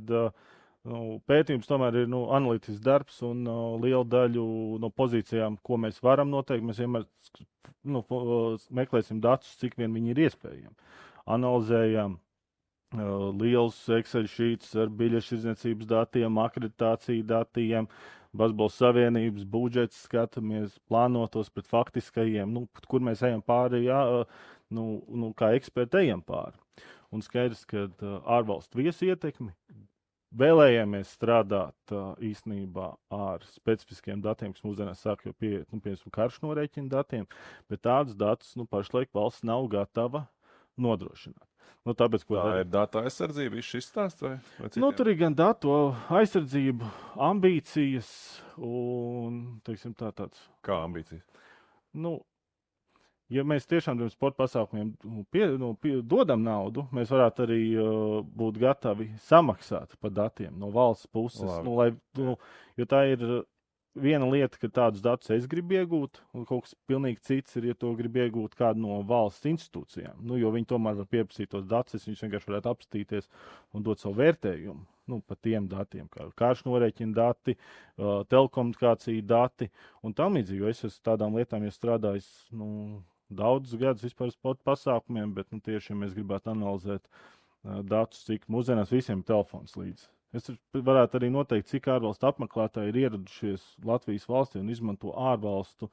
pētījums tomēr ir analītisks darbs un liela daļu no pozīcijām, ko mēs varam noteikt, mēs vienmēr meklēsim datus, cik vien viņi ir iespējami. Analizējam liels Excel sheets ar biļešu izniecības datiem, akreditāciju datiem, Basketbola savienības budžets, skatāmies plānotos pret faktiskajiem, kur mēs ejam pāri, kā eksperti ejam pāri. Un skaidrs, ka ārvalstu viesu ietekmi vēlējāmies strādāt īstenībā ar specifiskiem datiem, kas mūsdienās sāk jau piemēram karšu norēķinu datiem, bet tādus datus pašlaik valsts nav gatava nodrošināt. Tāpēc, tā ir datu aizsardzība, viss šis stāsts? Tur ir gan datu aizsardzība, ambīcijas un, teiksim, tāds. Kā ambīcijas? Ja mēs tiešām tiem sporta pasākumiem dodam naudu, mēs varētu arī būt gatavi samaksāt par datiem no valsts puses. Jo tā ir viena lieta, ka tādus datus es gribu iegūt, un kaut kas pilnīgi cits ir, ja to grib iegūt kādu no valsts institūcijām. Jo viņi tomēr var pieprasīt tos datus, viņš vienkārši varētu apstīties un dot savu vērtējumu par tiem datiem, kā karšu norēķina dati, telekomunikāciju dati un tam līdzīgi. Jo es esmu tādām lietām strādājis daudzus gadus vispār sporta pasākumiem, bet tieši, ja mēs gribētu analizēt datus, cik mūsdienās visiem ir telefons līdzi. Es varētu arī noteikt, cik ārvalstu apmeklētāji ir ieradušies Latvijas valstī un izmanto ārvalstu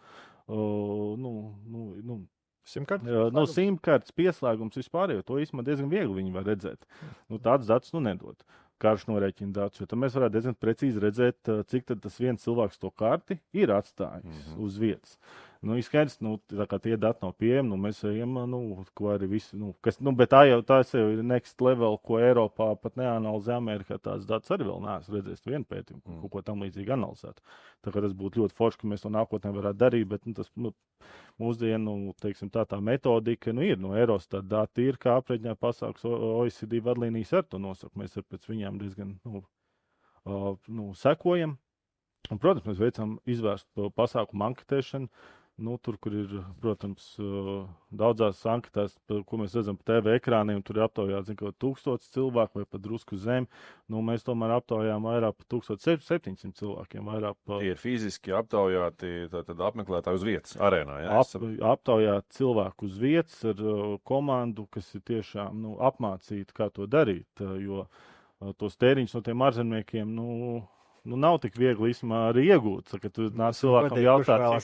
simkartes pieslēgums vispār, jo to īstenībā diezgan viegli viņi var redzēt. Tādus datus nedod. Karšu norēķina datus, jo tad mēs varētu diezgan precīzi redzēt, cik tad tas viens cilvēks to karti ir atstājis uz vietas. Ir skaidrs, ka tie dati nav pieejami, mēs ejam, ko arī visi, bet tā jau ir next level, ko Eiropā pat neanalizē. Amerikā tās datus arī vēl neesmu redzējis vienu pētījumu, ko tam līdzīgi analizētu. Tā kā tas būtu ļoti forši, ka mēs to nākotnē varētu darīt, bet tas mūsdienu, teiksim, tā metodika ir, Eurostat dati ir, kā aprēķināt pasākums, OECD vadlīnijas ar to nosaka. Mēs pēc viņām diezgan, sekojam. Un, protams, mēs veicam izvērstu pasākumu anketēšanu. Tur, kur ir, protams, daudzās anketās, ko mēs redzam pa TV ekrāniem, tur ir aptaujāti 1000 cilvēku vai pat drusku zem. Mēs tomēr aptaujām vairāk par 1700 cilvēkiem. Tie ir fiziski aptaujāti, tad apmeklētāji uz vietas, arēnā. Ja? Aptaujāti cilvēku uz vietas ar komandu, kas ir tiešām apmācīti, kā to darīt. Jo tos tēriņus no tiem ārzemniekiem, nav tik viegli arī iegūt, ka tu nāc cilvēkam jautāt,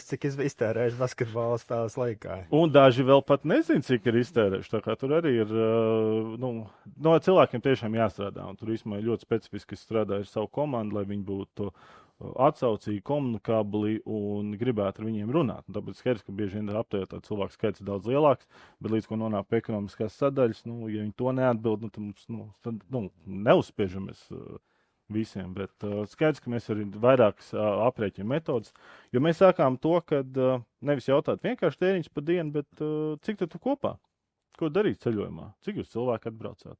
cik iztērējuši basketbola spēles laikā. Un daži vēl pat nezin, cik ir iztērējuši. Tā kā tur arī ir, no cilvēkiem tiešām jāstrādā. Un tur īstenībā ļoti specifiski strādā ar savu komandu, lai viņi būtu atsaucīgi, komunikabli un gribētu ar viņiem runāt. Un tāpēc skaidrs, ka bieži vien aptaujātā cilvēku skaits ir daudz lielāks, bet līdz ko nonāk pie ekonomiskās sadaļas, ja viņi to neatbild, tad neuzspiežamies visiem, bet skaidrs, ka mēs arī vairākas aprēķina metodas, jo mēs sākām to, ka nevis jautāt vienkārši tēriņus pa dienu, bet cik tad tu kopā? Ko darīt ceļojumā? Cik jūs cilvēki atbraucāt?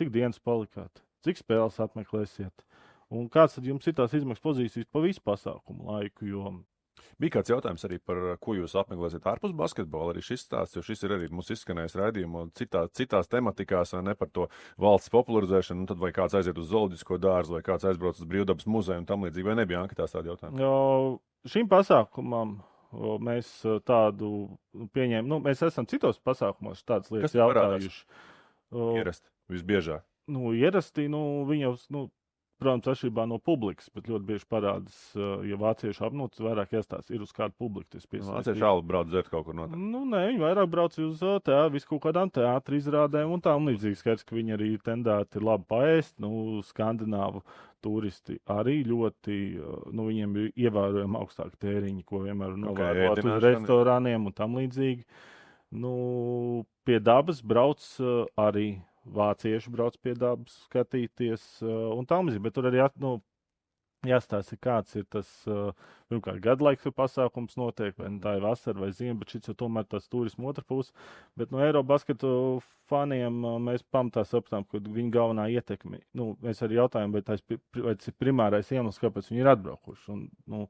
Cik dienas palikāt? Cik spēles apmeklēsiet? Un kāds tad jums ir tās izmaksas pozīcijas pa visu pasākumu laiku? Jo Bija kāds jautājums arī par ko jūs apmeklēsiet ārpus basketbola. Arī šis stāsts, jo šis ir arī mums izskanējis raidījumā citās tematikās, vai ne par to valsts popularizēšanu, un tad vai kāds aiziet uz zooloģisko dārzu, vai kāds aizbrauc uz brīvdabas muzeju un tam līdzīgi, vai nebija anketās tādi jautājumi? Šim pasākumam mēs tādu pieņēmām, mēs esam citos pasākumos tādas lietas jautājuši. Ierasti, visbiežāk. Ierasti, viņus, protams, atšķirībā no publikas, bet ļoti bieži parādās, ja vācieši apnūts, vairāk jāstāsta, ir uz kādu publiku. Vācieši šāli brauc dzert kaut kur notiek. Nē, viņi vairāk brauc uz visu kaut kādām teātri izrādēm un tām līdzīgi. Skaidrs, ka viņi arī tendēti labi paēst. Skandināvu turisti arī ļoti, viņiem bija ievērojami augstāki tēriņi, ko vienmēr novērot uz restorāniem un tam līdzīgi. Pie dabas brauc arī. Vācieši brauc pie dabas, skatīties un tam līdzīgi, bet tur arī jāstāsta, kāds ir tas, pirmkārt, gadlaiks pasākums notiek, vai tā ir vasara vai ziema, bet šis jau tomēr tas turismu otra puse. Bet no Eirobasketu faniem mēs pamatā sapratām, ka viņa galvenā ietekme, mēs arī jautājām, vai tas ir primārais iemesls, kāpēc viņi ir atbraukuši. Un,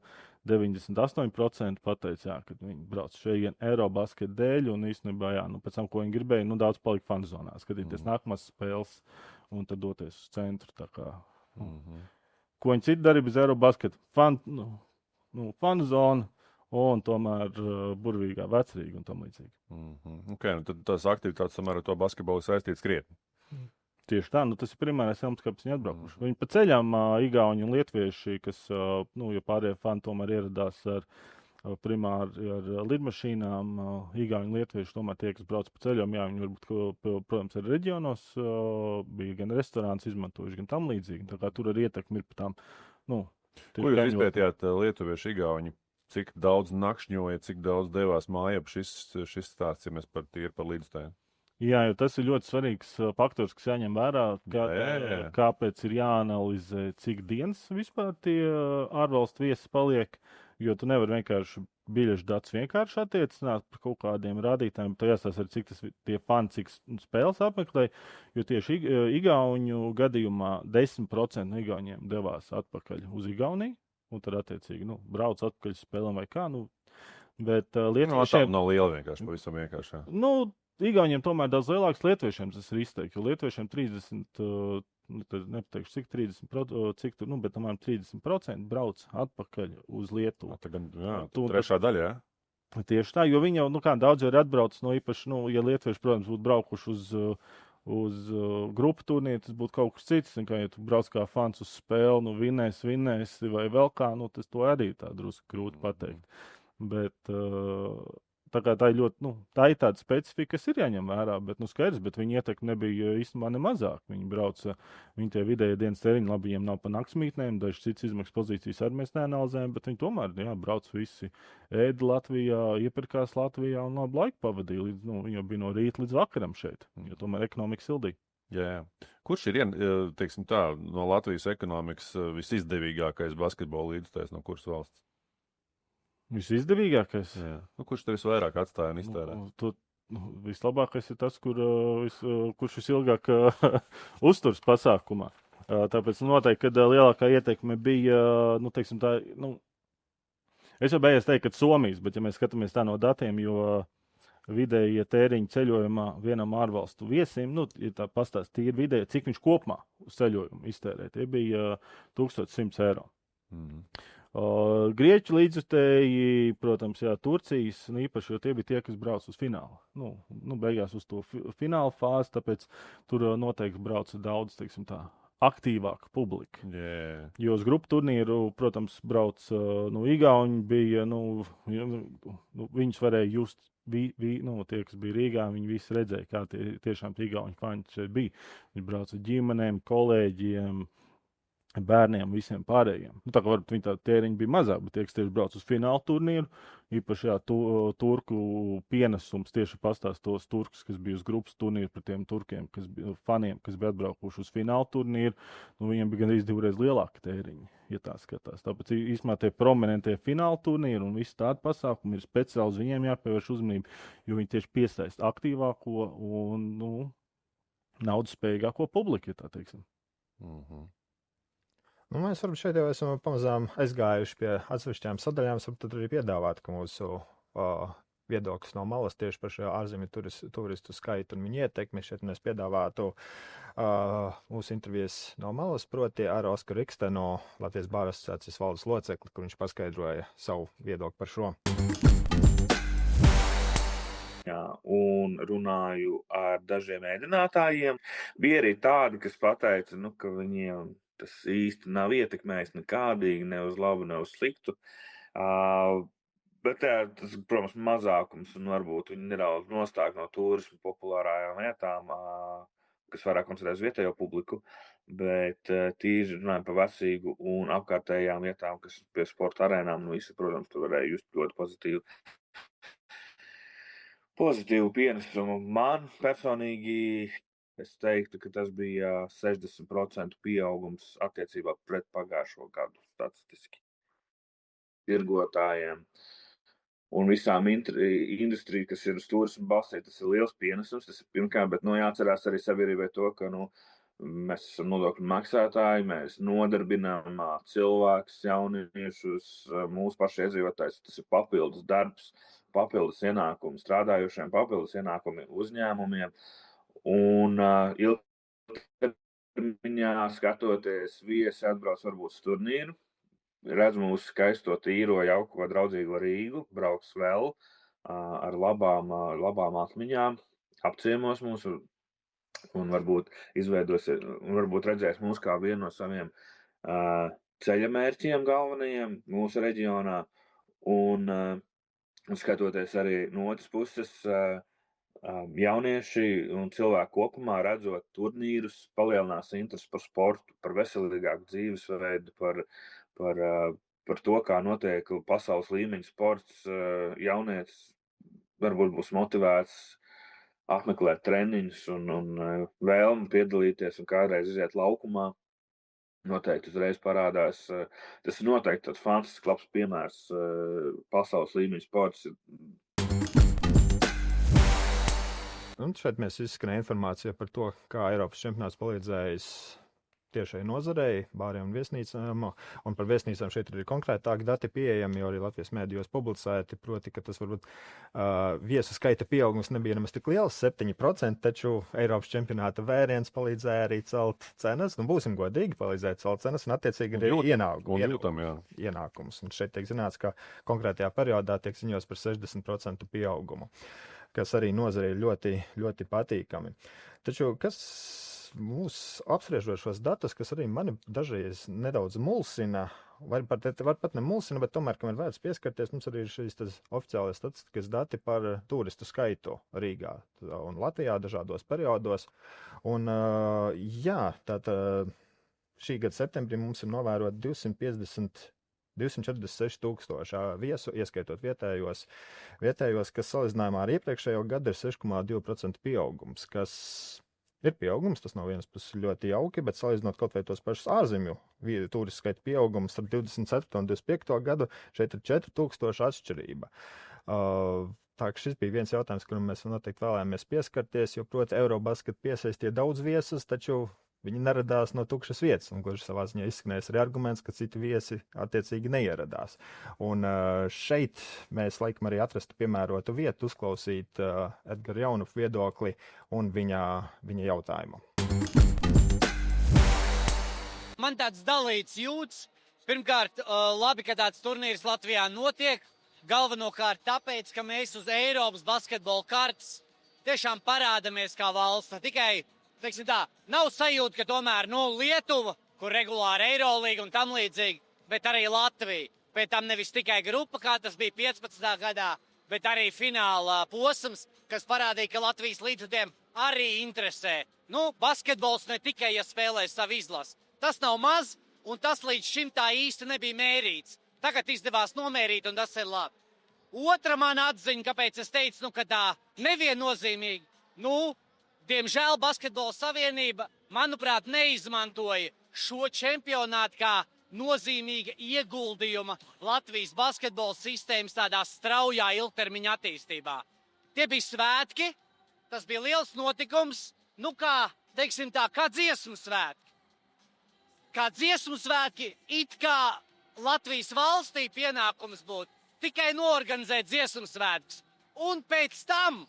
98% pateica, ka viņi brauc šeit Eirobasketu dēļ, un īstenībā, pēc tam, ko viņi gribēja, daudz palika fanzonā, skatīties nākamās spēles un tad doties uz centru. Ko viņi citu darīja bez Eirobasketu? Fanzona un tomēr burvīgā vecrīga un tam līdzīgi. Okay, tad tās aktivitātes samērā to basketbolu saistītas krietni. Tieši tā, tas ir primārais iemesls, kāpēc viņi atbraukuši. Viņi pa ceļām igauņi un lietuvieši, kas, jo pārējie fani tomēr ieradās primāri ar lidmašīnām, igauņi un lietuvieši tomēr tie, kas brauc pa ceļām, viņi varbūt, protams, arī reģionos bija gan restorāns izmantojuši, gan tam līdzīgi. Tā kā tur arī ietekmi ir pa tām, Ko jūs izpētījāt lietuvieši, igauņi? Cik daudz nakšņoja, cik daudz devās mājā šis stāsts, ja mēs par līdzstājiem? Jā, jo tas ir ļoti svarīgs faktors, kas jāņem vērā, kāpēc ir jāanalizē, cik dienas vispār tie ārvalstu viesi paliek, jo tu nevari vienkārši biļešu datus vienkārši attiecināt par kaut kādiem rādītājiem, bet jāstāsta arī, cik tie fani, cik spēles apmeklē, jo tieši igauņu gadījumā 10% no igauņiem devās atpakaļ uz Igauniju, un tad attiecīgi, brauc atpakaļ spēlēm vai kā, bet lietuviešiem... Tā nav liela vienkārši, pavisam vienkārši. Igauniem tomēr daudz lielāks, lietuviešiem tas ir izteikti, jo lietuviešiem 30, nepateikšu cik 30%, bet tomēr 30% brauc atpakaļ uz Lietuvu. Trešā daļa, jā? Tieši tā, jo viņi jau, daudz jau ir atbraucis, īpaši, ja lietuvieši, protams, būtu braukuši uz grupu turnīru, tas būtu kaut kas cits, ja tu brauc kā fans uz spēli, vinnēs vai vēl kā, tas to arī tā drusku grūti pateikt. Bet... Tā kā tā ir ļoti, tā ir tāda specifika, kas ir jāņem vērā, bet, skaidrs, bet viņa ietekme nebija īstenībā ne mazāk. Viņi brauca, viņi tie vidēji dienas tēriņi, labi, viņiem nav pa naktsmītnēm, dažas citas izmaksas pozīcijas arī mēs neanalizējam, bet viņi tomēr, brauc visi ēda Latvijā, iepirkās Latvijā un labu laiku pavadīja, viņi jau bija no rīta līdz vakaram šeit, jo tomēr ekonomika sildīja. Jā. Kurš ir, teiksim tā, no Latvijas ekonomikas visizdevīgākais basketbola līdzstājs no kuras valsts? Visizdevīgākais? Kurš tev visvairāk atstāja un iztērē? Vislabākais ir tas, kurš visilgāk uzturs pasākumā. Tāpēc noteikti, ka lielākā ietekme bija, teiksim tā, es jau beidzos teikt, ka Somijas, bet ja mēs skatāmies tā no datiem, jo vidējie tēriņi ceļojumā vienam ārvalstu viesim, ja tā pastāst tīri vidēji, cik viņš kopumā uz ceļojumu iztērē, tie bija 1100 eiro. Grieķu līdzjutēji, protams, Turcijas, īpaši, jo tie bija tie, kas brauc uz finālu. Beigās uz to finālu fāzi, tāpēc tur noteikti brauc daudz, teiksim tā, aktīvāka publika. Yeah. Jo uz grupu turnīru, protams, brauc igauņi bija, viņus varēja just, tie, kas bija Rīgā, viņi visi redzēja, kā tiešām tie igauņi fani šeit bija. Viņi brauc ar ģimenēm, kolēģiem, bērniem, visiem pārējiem. Tā kā varbūt viņi tā tēriņi bija mazāk, bet tie, kas tieši brauc uz finālu turnīru, īpaši turku pienesums tieši pastāst tos turkus, kas bija uz grupas turnīru pret tiem turkiem, faniem, kas bija atbraukuši uz finālu turnīru, viņiem bija gandrīz 2 reizes lielāka tēriņi, ja tā skatās. Tāpēc īstenībā tie prominentie finālu turnīri un visi tādi pasākumi ir speciāli uz viņiem jāpievērš uzmanību, jo viņi tieši piesaist aktīvāko un, naudas spējīgāko publiku, ja tā teiksim. Nu, mēs varam šeit jau esam pamazām aizgājuši pie atsevišķām sadaļām, tad arī piedāvāt, ka mūsu viedoklis no malas tieši par šo ārzemju turistu skaitu un viņu ietekmi. Šeit mēs piedāvātu mūsu intervijas no malas, proti ar Oskaru Rikstenu, Latvijas Bāru asociācijas valdes locekli, kur viņš paskaidroja savu viedokli par šo. Jā, un runāju ar dažiem ēdinātājiem. Bija arī tādi, kas pateica, ka viņiem tas īsti nav ietekmējis nekādīgi, ne uz labu, ne uz sliktu. Bet tas, protams, mazākums un varbūt viņi nedaudz nostāk no turismu populārajām vietām, kas vairāk koncentrēs vietējo publiku, bet tīži runājam par vecīgu un apkārtējām vietām, kas pie sporta arēnām, visi, protams, tur varēja just ļoti pozitīvu pienesumu. Man personīgi, es teiktu, ka tas bija 60% pieaugums attiecībā pret pagājušo gadu statistiski tirgotājiem. Un visām industriju, kas ir uz turismu balstīta, tas ir liels pienesums, tas ir pirmkārt, bet jāatcerās arī sabiedrībai to, ka mēs esam nodokļu maksātāji, mēs nodarbinām cilvēkus, jauniešus, mūsu pašu iedzīvotājus, tas ir papildus darbs, papildus ienākumi strādājušiem, papildus ienākumi uzņēmumiem. Un ilgtermiņā skatoties, viesi atbrauc varbūt uz turnīru, redz mūsu skaisto, tīro, jauko, draudzīgo Rīgu, brauks vēl ar labām atmiņām, apciemos mūs un varbūt redzēs mūs kā vienu no saviem ceļa mērķiem galvenajiem mūsu reģionā. Un skatoties arī no otras puses, jaunieši un cilvēki kopumā redzot turnīrus, palielinās interesi par sportu, par veselīgāku dzīvesveidu, par to, kā notiek pasaules līmeņa sports. Jaunietis varbūt būs motivēts apmeklēt treniņus un vēlmi piedalīties un kādreiz iziet laukumā. Noteikti uzreiz parādās. Tas ir noteikti tāds fantastisks labs piemērs pasaules līmeņa sports. Un šeit mēs izskanēja informācija par to, kā Eiropas čempionāts palīdzējis tiešai nozarei, bāriem un viesnīcām. Un par viesnīcām šeit ir konkrētāki dati pieejami, jo arī Latvijas mēdījos publicēti, proti, ka tas varbūt viesu skaita pieaugums nebija nemaz tik liels, 7%, taču Eiropas čempionāta vēriens palīdzēja arī celt cenas. Būsim godīgi, palīdzēja celt cenas un attiecīgi arī ienākumus. Un šeit tiek zināts, ka konkrētajā periodā tiek ziņos par 60% pieaugumu, kas arī nozarei ļoti, ļoti patīkami. Taču, kas mūs apspriežot šos datus, kas arī mani dažreiz nedaudz mulsina, var pat ne mulsina, bet tomēr, kam ir vērts pieskarties, mums arī ir šīs oficiālais statistikas dati par turistu skaitu Rīgā un Latvijā dažādos periodos. Un jā, tātad šī gada septembrī mums ir novērot 246 tūkstoši viesu, ieskaitot vietējos, kas salīdzinājumā ar iepriekšējo gadu ir 6,2% pieaugums, kas ir pieaugums, tas no vienas puses ļoti jauki, bet salīdzinot kaut vai tos pašus ārzemju turistu skaitu pieaugums ar 24. un 25. gadu, šeit ir 4000 atšķirība. Tā ka šis bija viens jautājums, kuram mēs noteikti vēlējāmies pieskarties, jo, proti, Eurobasket piesaistīja daudz viesus, taču viņi neradās no tukšas vietas, un kurš savā ziņā izskanēs arī arguments, ka citi viesi attiecīgi neieradās. Un šeit mēs laikam arī atrastu piemērotu vietu, uzklausīt Edgara Jaunufa viedokli un viņa jautājumu. Man tāds dalīts jūts. Pirmkārt, labi, ka tāds turnīrs Latvijā notiek. Galvenokārt tāpēc, ka mēs uz Eiropas basketbola kartes tiešām parādamies kā valsts. Ne tikai teiksim tā, nav sajūta, ka tomēr Lietuva, kur regulāri Eirolīga un tam līdzīgi, bet arī Latvija. Pēc tam nevis tikai grupa, kā tas bija 15. gadā, bet arī fināla posms, kas parādīja, ka Latvijas līdzekļiem arī interesē. Basketbols ne tikai, ja spēlē savu izlasi. Tas nav maz, un tas līdz šim tā īsti nebija mērīts. Tagad izdevās nomērīt, un tas ir labi. Otra mana atziņa, kāpēc es teicu, ka tā neviennozīmīgi, diemžēl Basketbola savienība, manuprāt, neizmantoja šo čempionātu kā nozīmīga ieguldījuma Latvijas basketbola sistēmas tādā straujā ilgtermiņa attīstībā. Tie bija svētki, tas bija liels notikums, kā dziesmu svētki. kā dziesmu svētki, it kā Latvijas valstī pienākums būtu tikai noorganizēt dziesmu svētkus. Un pēc tam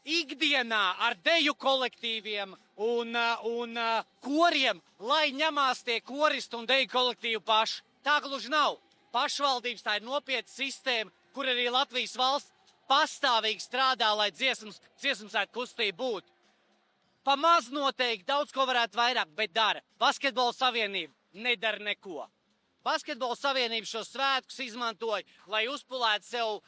ikdienā ar deju kolektīviem un koriem, lai ņemās tie koristi un deju kolektīvi paši. Tā gluži nav. Pašvaldības tā ir nopietna sistēma, kur arī Latvijas valsts pastāvīgi strādā, lai dziesmu svētku kustība būtu. Pa maz noteikti, daudz ko varētu vairāk, bet dara. Basketbola savienība nedara neko. Basketbola savienība šos svētkus izmantoja, lai uzpulētu sev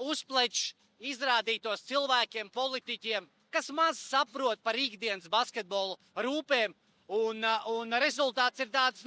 uzplečus, izrādītos cilvēkiem, politiķiem, kas maz saprot par ikdienas basketbolu rūpēm, un rezultāts ir tāds,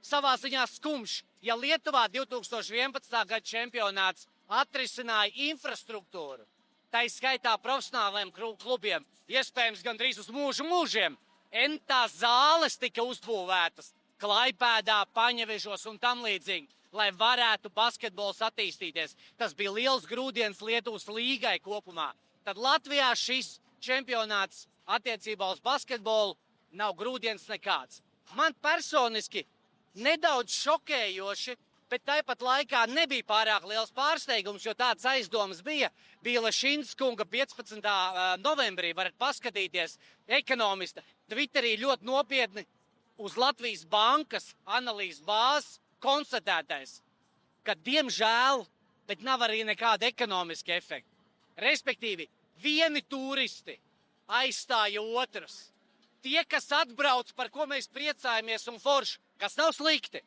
savā ziņā skumjš. Ja Lietuvā 2011. gada čempionāts atrisināja infrastruktūru, tā izskaitā profesionāliem klubiem, iespējams gandrīz uz mūžiem, entās zāles tika uzbūvētas Klaipēdā, Paņevežos un tam līdzīgi, lai varētu basketbols attīstīties. Tas bija liels grūdienis Lietuvas līgai kopumā. Tad Latvijā šis čempionāts attiecībā uz basketbolu nav grūdienis nekāds. Man personiski nedaudz šokējoši, bet tāpat laikā nebija pārāk liels pārsteigums, jo tāds aizdomas bija. Bija Lešinskunga 15. novembrī, varat paskatīties, ekonomista Twitterī ļoti nopietni uz Latvijas bankas analīzes bāzes konstatētais, ka diemžēl, bet nav arī nekāda ekonomiska efekta. Respektīvi, vieni turisti aizstāja otrus. Tie, kas atbrauc, par ko mēs priecājamies un forši, kas nav slikti,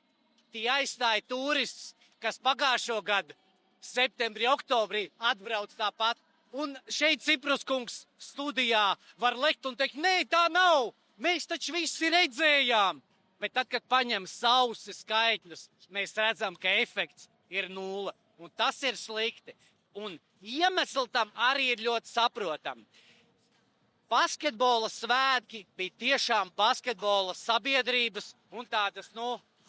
tie aizstāja turistus, kas pagājušo gadu septembrī, oktobrī atbrauc tāpat. Un šeit Ciprus kungs studijā var lekt un teikt, nē, tā nav, mēs taču visi redzējām. Bet tad, kad paņem sausi skaitļus, mēs redzam, ka efekts ir 0. Un tas ir slikti. Un iemesli tam arī ir ļoti saprotami. Basketbola svētki bija tiešām basketbola sabiedrības un tādas,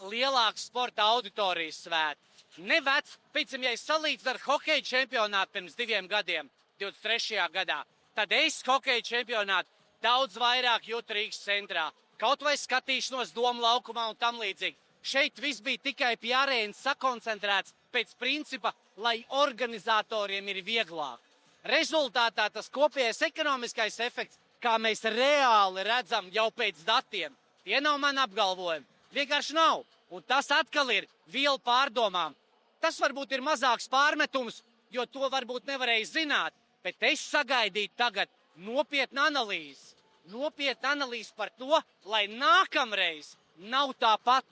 lielākas sporta auditorijas svētki. Nevec, pēcam, ja es salīdzinu ar hokeja čempionātu pirms 2 gadiem, 23. gadā, tad es hokeja čempionātu daudz vairāk jūtu Rīgas centrā. Kaut vai skatīšanos Domu laukumā un tam līdzīgi. Šeit viss bija tikai pie arēnas sakoncentrēts pēc principa, lai organizatoriem ir vieglāk. Rezultātā tas kopējais ekonomiskais efekts, kā mēs reāli redzam jau pēc datiem, tie nav man apgalvojumi. Vienkārši nav. Un tas atkal ir viela pārdomām. Tas varbūt ir mazāks pārmetums, jo to varbūt nevarēja zināt, bet es sagaidītu tagad nopietnu analīzi. Nopietnu analīzi par to, lai nākamreiz nav tāpat.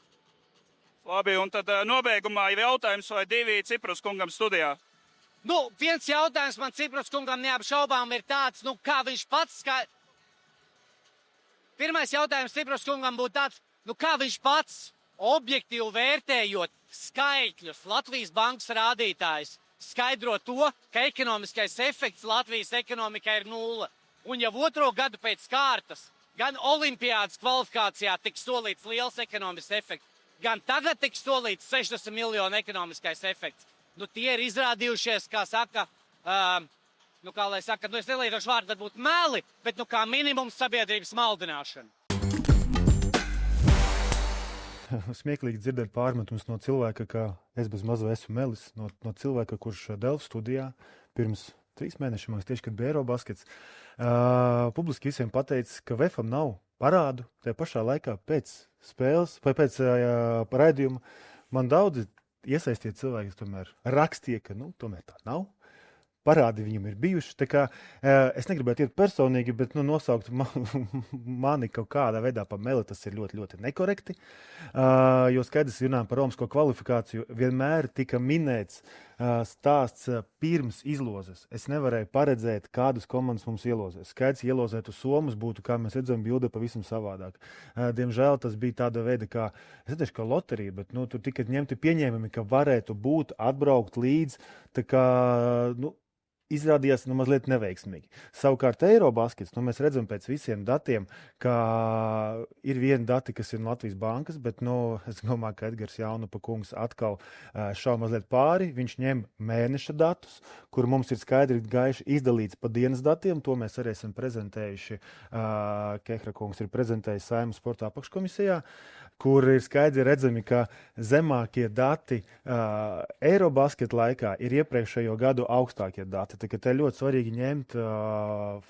Labi, un tad nobeigumā ir jautājums vai 2 Ciprus kungam studijā. Viens jautājums man Ciprus kungam neapšaubām ir tāds, kā viņš pats Pirmais jautājums Ciprus kungam būtu tāds, kā viņš pats objektīvi vērtējot skaitļus, Latvijas bankas rādītājs, skaidro to, ka ekonomiskais efekts Latvijas ekonomikai ir 0. Un jau 2. gadu pēc kārtas, gan olimpiādas kvalifikācijā tiks solīts liels ekonomisks efekts, gan tagad tiks solīts 60 miljonu ekonomiskais efekts. Tie ir izrādījušies, kā saka, es nelietošu vārdu, varbūt meli, bet kā minimums sabiedrības maldināšana. Smieklīgi dzirdēt pārmetumus no cilvēka, kā es bez mazo esmu melis, no cilvēka, kurš Delfu studijā pirms 3 mēnešiem, tieši kad bija Eirobaskets, publiski visiem pateica, ka VEFam nav parādu, tajā pašā laikā pēc spēles vai pēc raidījuma man daudzi iesaistīti cilvēki tomēr rakstīja, ka tomēr tā nav. Parādi viņam ir bijuši. Tā kā, es negribētu iet personīgi, bet nosaukt mani kaut kādā veidā pa meli, tas ir ļoti, ļoti nekorekti. Jo skaidrs runājam par romsko kvalifikāciju, vienmēr tika minēts stāsts pirms izlozes. Es nevarēju paredzēt, kādas komandas mums ielozēs. Skaidrs, ielozēt uz Somas būtu, kā mēs redzam, bilde pavisam savādāk. Diemžēl tas bija tāda veida, kā loterija, bet tur tika ņemti pieņēmumi, ka varētu būt, atbraukt līdz, tā kā, izrādījās mazliet neveiksmīgi. Savukārt Eirobaskets, mēs redzam pēc visiem datiem, ka ir viena dati, kas ir no Latvijas bankas, bet es domāju, ka Edgars Jaunupa kungs atkal šauj mazliet pāri. Viņš ņem mēneša datus, kur mums ir skaidri gaiši izdalīts pa dienas datiem. To mēs arī esam prezentējuši. Kehra kungs ir prezentējis Saeimas sporta apakškomisijā. kur ir skaidri redzami, ka zemākie dati Eirobasketa laikā ir iepriekšējo gadu augstākie dati. Tā te ļoti svarīgi ņemt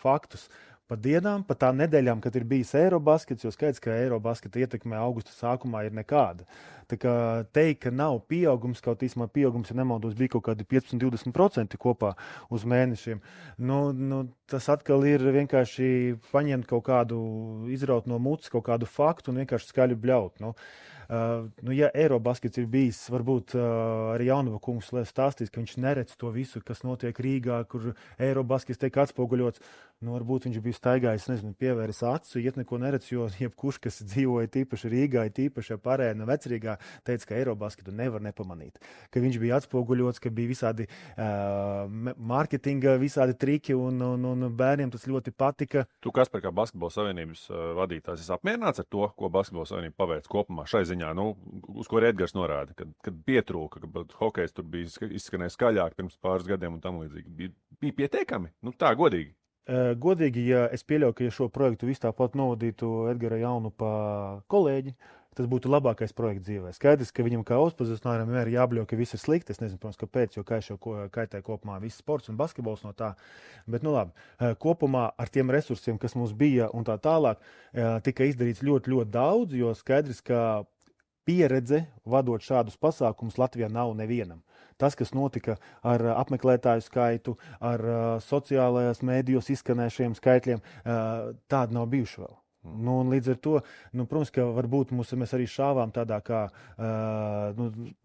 faktus pa dienām, pa tām nedēļām, kad ir bijis Eirobaskets, jo skaidrs, ka Eirobasketa ietekme augusta sākumā ir nekāda. Tā kā teikt, ka nav pieaugums, kaut īsumā pieaugums, ja nemaldos, bija kaut kādi 15-20% kopā uz mēnešiem. Tas atkal ir vienkārši paņemt kaut kādu, izraut no mutes kaut kādu faktu un vienkārši skaļi bļaut. Ja Eirobaskets ir bijis, varbūt arī Jaunava kungs stāstīs, ka viņš neredz to visu, kas notiek Rīgā, kur Eirobaskets tiek atspoguļots. Varbūt viņš bija staigājis, pievēris acu, iet neko neredz, jo jebkurš, kas dzīvoja tīpaši Rīgā, tīpaši Arēnā, Vecrīgā, teica, ka Eirobasketu nevar nepamanīt. Ka viņš bija atspoguļots, ka bija visādi mārketinga, visādi triki un bērniem tas ļoti patika. Tu, Kaspar, kā Basketbola savienības vadītājs, esi apmierināts ar to, ko Basketbola savienība paveic kopumā šai ziņā, uz ko Edgars norāda, kad pietrūka, ka hokejs tur bija izskanējis skaļāk pirms pāris gadiem un tam līdzīgi. Bija pietiekami? Tā, godīgi. Godīgi, ja es pieļauju, ka ja šo projektu visu tāpat novadītu Edgara Jaunu pa kolēģi, tas būtu labākais projekts dzīvē. Skaidrs, ka viņam kā uzpozicionāram vienmēr jābļo, ka viss ir slikti. Es nezinu, protams, kāpēc, jo kaitē kopumā viss sports un basketbols no tā. Bet, labi, kopumā ar tiem resursiem, kas mums bija un tā tālāk, tika izdarīts ļoti, ļoti daudz, jo skaidrs, ka pieredze vadot šādus pasākumus Latvijā nav nevienam. Tas, kas notika ar apmeklētāju skaitu, ar sociālajās mēdījos izskanējušiem skaitļiem, tāda nav bijuši vēl. Līdz ar to, protams, ka varbūt mēs arī šāvām tādā kā,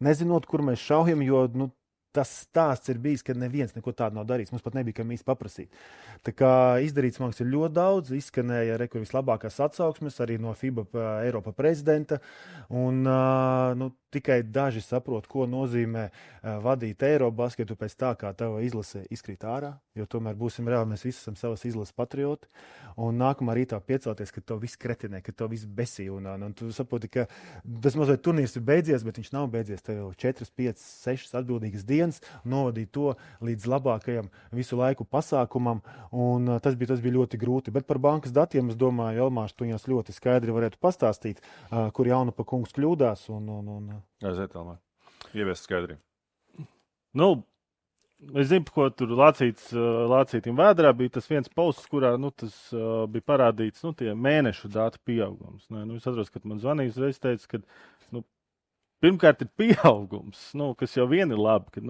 nezinot, kur mēs šaujam, jo tas stāsts ir bijis, ka neviens neko tādu nav darījis. Mums pat nebija kam īsti paprasīt. Tā kā izdarīts, man liekas, ir ļoti daudz. Izskanēja vislabākās atsauksmes arī no FIBA Eiropa prezidenta. Un tikai daži saprot, ko nozīmē vadīt Eirobasketu pēc tā, kā tava izlase izkrīt ārā. Jo tomēr būsim reāli, mēs visi esam savas izlases patrioti. Un nākamā rītā piecelties, ka to viss kretinē, ka to viss besī. Un tu saproti, ka tas mazliet turnīrs ir beidzies, bet viņš nav beidzies. Tev jau 4, 5, 6 atbildīgas dienas novadīt to līdz labākajam visu laiku pasākumam. Un tas bija ļoti grūti. Bet par bankas datiem, es domāju, Elmārs, tu viņas ļoti skaidri varētu pastāstīt, kur Jaunapa kungs kļūdās. Aiziet, Elmār. Ieviest skaidrību. Es zinu, ko tur Lācītim vēdrā bija tas viens posts, kurā tas bija parādīts tie mēnešu datu pieaugums. Es atceros, kad man zvanīja, uzreiz teica, ka pirmkārt ir pieaugums, kas jau vien ir labi, ka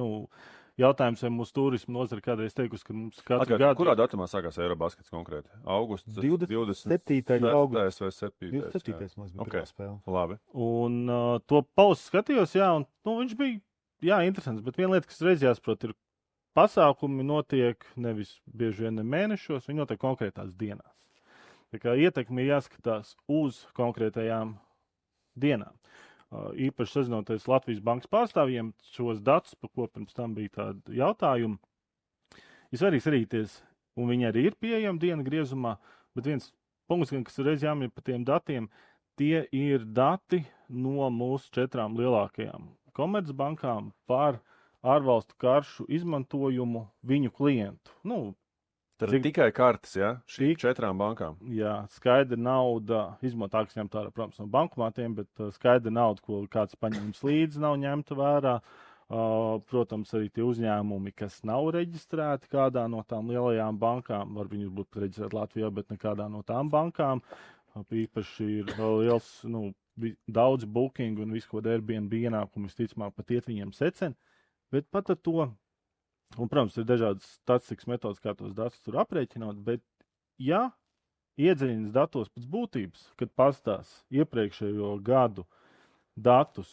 jautājums, vai mūsu turismu nozara kādreiz teikusi, ka mums katru gadu... Kurā datumā sākās Eirobaskets konkrēti? Augusts 27. augusts vai 7. 27. mums bija pirmā spēle. Labi. Un to postu skatījos, un viņš bija, interesants, bet viena lieta, kas reiz jāsaprot, ir pasākumi notiek nevis bieži vien mēnešos, viņi notiek konkrētās dienās. Tā kā ietekmi ir jāskatās uz konkrētajām dienām. Īpaši sazinoties Latvijas bankas pārstāvjiem, šos datus, par ko pirms tam bija tādi jautājumi, ir svarīgi sarīties, un viņi arī ir pieejami dienu griezumā, bet viens punkts, kas reiz jāmin par tiem datiem, tie ir dati no mūsu 4 lielākajām komercbankām par ārvalstu karšu izmantojumu viņu klientu. Tad tikai kartes, šī 4 bankām. Jā, skaidra nauda, izmantot akcijām tā, protams, no bankomātiem, bet skaidra nauda, ko kāds paņems līdzi, nav ņemta vērā. Protams, arī tie uzņēmumi, kas nav reģistrēti kādā no tām lielajām bankām, var viņus būt reģistrēti Latvijā, bet nekādā no tām bankām. Īpaši ir liels, daudz booking un visu, ko Airbnb ienākumu visticamāk pat iet viņiem secen. Bet pat ar to, un, protams, ir dažādas statistikas metodas, kā tos datus tur aprēķinot, bet, ja iedziļinas datos pēc būtības, kad pastās iepriekšējo gadu datus,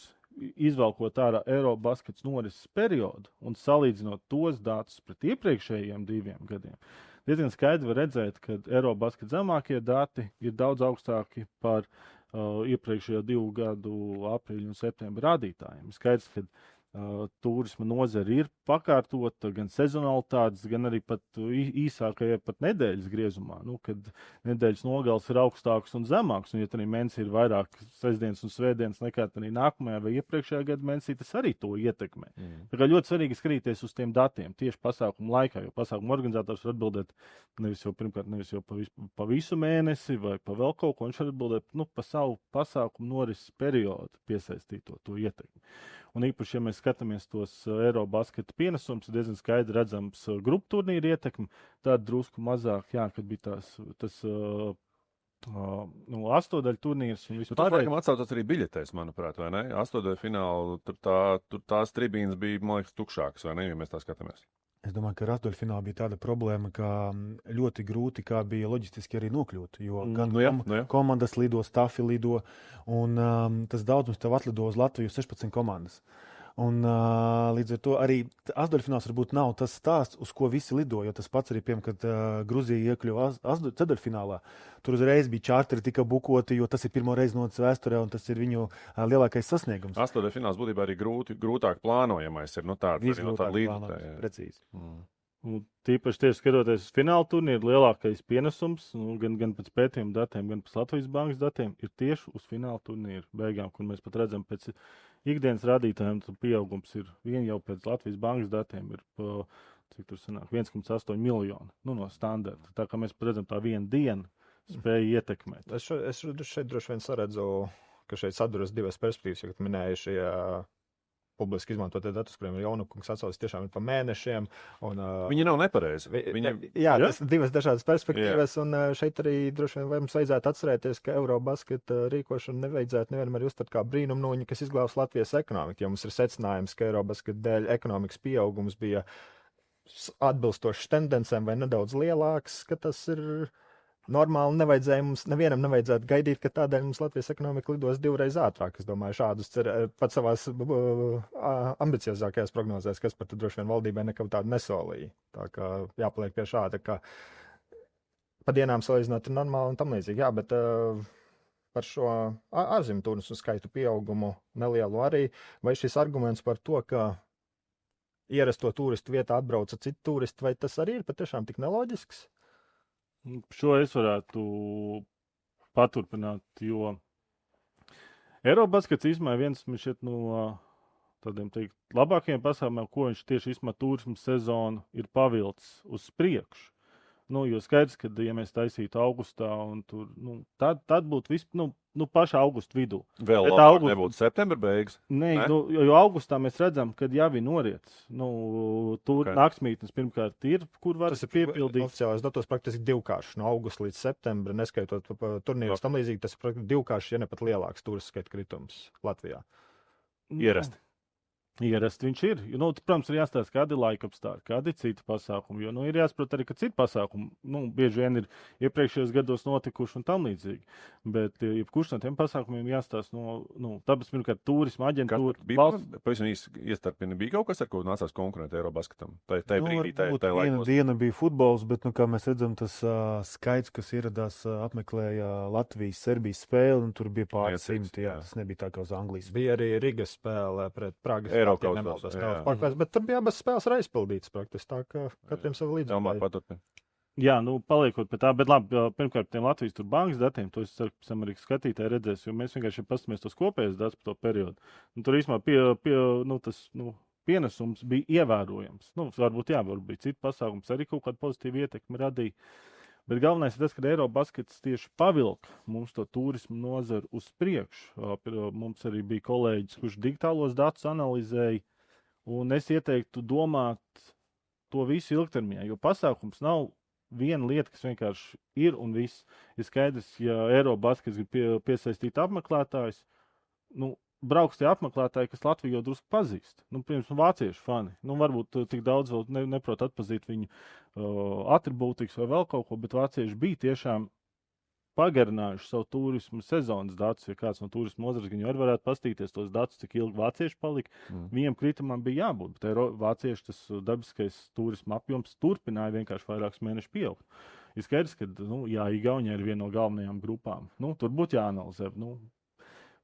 izvelkot ārā Eirobaskets norises periodu un salīdzinot tos datus pret iepriekšējiem 2 gadiem, diezgan skaidri var redzēt, ka Eirobaskets zemākie dati ir daudz augstāki par iepriekšējo 2 gadu aprīļu un septembra rādītājiem. Skaidrs, ka turisma nozare ir pakārtota gan sezonalitātes, gan arī pat īsākajā pat nedēļas griezumā, kad nedēļas nogals ir augstāks un zemāks, un ja arī mēnesī ir vairāk sestdienas un svētdienas nekā arī nākamajā vai iepriekšējā gada mēnesī, tas arī to ietekmē. Tā kā ļoti svarīgi skatīties uz tiem datiem tieši pasākumu laikā, jo pasākumu organizators var atbildēt nevis jau pa visu mēnesi vai pa vēl kaut ko, viņš var atbildēt pa savu pasākumu norises periodu piesaistīto to ietekmi. Un īpaši, ja mēs skatāmies tos Eirobasketa pienesums, diezgan skaidri redzams grupu turnīru ietekmi, tad drusku mazāk, kad bija tas astodaļu turnīrs. Tā laikam atsaucas arī biļetēs, manuprāt, vai ne? Astodaļu finālu, tur tās tribīnas bija, man liekas, tukšākas, vai ne, ja mēs tā skatāmies? Es domāju, ka ar astoļfinālu bija tāda problēma, ka ļoti grūti bija loģistiski arī nokļūt. Jo gan komandas lido, stafi lido, un tas daudzums tev atlido uz Latviju 16 komandas. Un, līdz ar to arī astoļfināls varbūt nav tas stāsts, uz ko visi lido. Jo tas pats arī, piemēram, kad Gruzija iekļuva ceturtfinālā. Tur uzreiz bija čārteri tika bukoti, jo tas ir pirmo reizi noticis vēsturē, un tas ir viņu lielākais sasniegums. Astoļfināls būtībā arī grūtāk plānojamais ir. Tāda līdzīga. Precīzi. Tīpaši tieši skatoties uz fināla turnīru, lielākais pienesums, gan pēc pētījuma datiem, gan pēc Latvijas bankas datiem, ir tieši uz fināla turnīru beigām, kur mēs pat redzam pēc ikdienas rādītājiem, pieaugums ir jau pēc Latvijas bankas datiem ir, cik tur sanāk, 1,8 miljoni no standarta. Tā kā mēs redzam, tā viena diena spēja ietekmēt. Es šeit droši vien saredzu, ka šeit saduras divas perspektīvas, jo minēju šie publiski izmantotie datus, kuriem ir Jaunukungs atsaucis tiešām ir pa mēnešiem. Viņi nav nepareizi. Tas ir divas dažādas perspektīvas, un šeit arī droši vien mums vajadzētu atcerēties, ka Eirobasketa rīkošanu nevajadzētu nevienmēr uztvert kā brīnumnoņu, kas izglābs Latvijas ekonomiku, jo mums ir secinājums, ka Eirobasketa dēļ ekonomikas pieaugums bija atbilstošs tendencēm vai nedaudz lielāks, ka tas ir normāli. Nevienam nevajadzētu gaidīt, ka tādēļ mums Latvijas ekonomika lidos divreiz ātrāk. Es domāju, šādus pat savās ambiciozākajās prognozēs, kas par to droši vien valdībai nekad tādu nesolīja. Tā kā jāpaliek pie šāda, ka pa dienām salīdzinot ir normāli un tam līdzīgi. Jā, bet par šo ārzemju turistu skaitu pieaugumu nelielu arī, vai šis arguments par to, ka ierasto turistu vietā atbrauca citi turisti, vai tas arī ir patiešām tik neloģisks? Šo es varētu paturpināt, jo Eirobaskets īstenībā viens no tādiem labākajiem pasākumiem, ko viņš tieši izmā turismu sezonu ir pavilcis uz priekšu. Jo skaidrs, ka, ja mēs taisītu augustā, un tur, tad būtu viss, pašā augusta vidū. Vēl labāk nebūtu septembra beigas? Nē, jo augustā mēs redzam, kad jau ir noriets. Tur naktsmītnes pirmkārt ir, kur var piepildīt. Oficiālais datos praktiski divkārši no augusta līdz septembra, neskaitot turnīrus tam līdzīgi, tas ir praktiski divkārši, ja ne pat lielāks turistu skaita kritums Latvijā. Ierasti viņš ir. Protams, ir jāstāsta, kādi laika apstākļi, kādi citi pasākumi. Jo ir jāsaprot arī, ka citi pasākumi bieži vien ir iepriekšējos gados notikuši un tam līdzīgi. Bet jebkurš no tiem pasākumiem jāstāsta tāpēc, pirmkārt, turisma aģentūra. Pavisam īsi iestarpina, bija kaut kas, ar ko nācās konkurēt Eirobasketam? Tā brīdī, tā viena diena bija futbols, bet, kā mēs redzam, tas skaits, kas ieradās, apmeklēja Latvijas, Serbijas spēli, un tur bija pāris simti. Tas nebija tā kā uz Anglijas. Bija arī Rigas spēle pret Pragas. Bet tur bija abas spēles ir aizpildītas praktiski, tā ka katram savu līdzekļu. Jā, paliekot pie tā, bet labi, pirmkārt, tiem Latvijas tur bankas datiem, to es ceru, ka arī skatītāji redzēs, jo mēs vienkārši pastamies tos kopējos datus par to periodu. Tur īstenībā tas pienesums bija ievērojams. Varbūt bija citi pasākums, arī kaut kādu pozitīvu ietekmi radīja. Bet galvenais ir tas, ka Eirobaskets tieši pavilka mums to turismu nozaru uz priekšu. Mums arī bija kolēģis, kurš digitālos datus analizēja, un es ieteiktu domāt to visu ilgtermiņā, jo pasākums nav viena lieta, kas vienkārši ir un viss. Ir skaidrs, ja Eirobaskets grib piesaistīt apmeklētājus, brauks tie apmeklētāji, kas Latviju jau drusku pazīst. Piemēram, vāciešu fani. Varbūt tik daudz vēl neprot atpazīt viņu atribūtikas vai vēl kaut ko, bet vācieši bija tiešām pagarinājuši savu turismu sezonas datus. Ja kāds no turismu nozares, viņi arī varētu pastīties tos datus, cik ilgi vācieši palika. Viņiem kritumam bija jābūt, bet vācieši tas dabiskais turisma apjoms turpināja vienkārši vairākus mēnešus pieaugt. Ir skaidrs, ka Igaunija ir viena no galvenajām grupām. Tur būtu jāanalizē.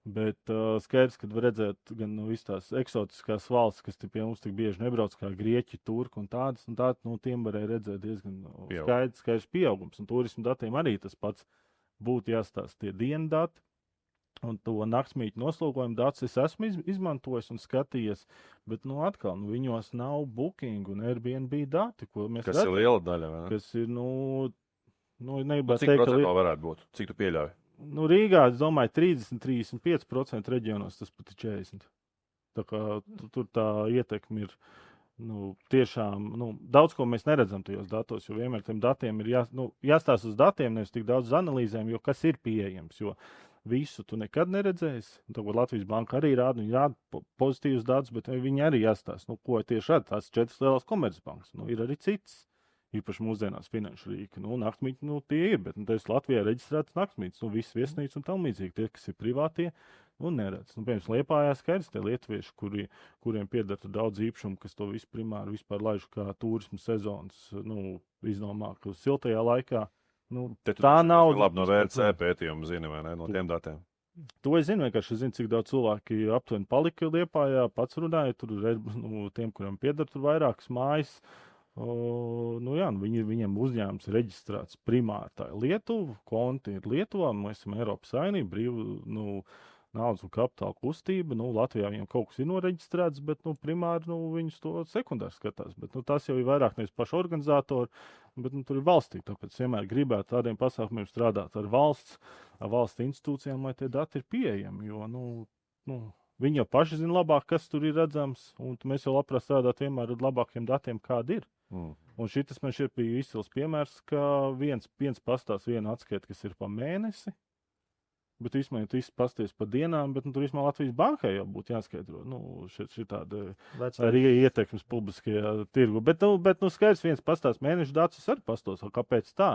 Bet skaidrs, ka var redzēt gan visas tās eksotiskās valsts, kas pie mums tik bieži nebrauc, kā Grieķi, Turki un tādas, no tiem varēja redzēt diezgan skaidrs pieaugums. Un turismu datiem arī tas pats būtu jāstāsta tie dienu dati. Un to naktsmītņu noslūkojumu datus es esmu izmantojis un skatījies, bet atkal viņos nav Booking un Airbnb dati, ko mēs redzam. Kas ir liela daļa, vai ne? Kas ir, cik procentā varētu būt? Cik tu pieļauj? Rīgā, es domāju, 30-35% reģionos tas pat ir 40%. Tā kā tur tā ietekme ir tiešām daudz, ko mēs neredzam tajos datos, jo vienmēr tiem datiem ir jāstāsta uz datiem, nevis tik daudz uz analīzēm, jo kas ir pieejams, jo visu tu nekad neredzēsi. Tāpēc Latvijas Banka arī rāda pozitīvus datus, bet viņi arī jāstāsta, ko tieši rāda tās 4 lielās komercbankas. Ir arī cits. Īpaši mūsdienās finanšu rīki. Naktsmītņi tie ir, bet tas Latvijā reģistrēts naktsmītņi. Viss viesnīca un tam līdzīgi. Tie, kas ir privātie, neredz. Piemēram, Liepājā skaidrs tie lietuvieši, kuriem pieder daudz īpašumu, kas to visu primāri vispār laiž kā turismu sezonas, iznomā, ka siltajā laikā. Tā nav. Labi no VRC pētījuma zini, vai ne, no tiem datiem? To es zinu, vienkārši es zinu, cik daudz cilvēki aptuveni palika Liepājā, pats runāja, tur tiem, kuriem pieder tur vairākas mājas. Viņiem uzņēmums ir reģistrēts primāri. Tā ir Lietuva, konti ir Lietuvā, mēs esam Eiropas Savienība, brīva naudas un kapitāla kustība. Latvijā viņiem kaut kas ir noreģistrēts, bet primāri viņus to sekundāri skatās. Bet tas jau ir vairāk nevis paši organizatori, bet tur ir valstī. Tāpēc vienmēr gribētu tādiem pasākumiem strādāt ar valsts institūcijām, lai tie dati ir pieejami. Jo, viņi jau paši zina labāk, kas tur ir redzams, un mēs jau labprāt strādāt vienmēr ar labākiem datiem, kādi ir. Un šitas man šeit bija izcils piemērs, ka viens pastāsta vienu atskaiti, kas ir pa mēnesi, bet vismaz tu pasties pa dienām, bet tur vismaz Latvijas Bankai jau būtu jāskaidro. Šitāda arī ietekmes publiskajā tirgu. Bet skaidrs, viens pastāst mēnešu datus, es arī pastos, kāpēc tā?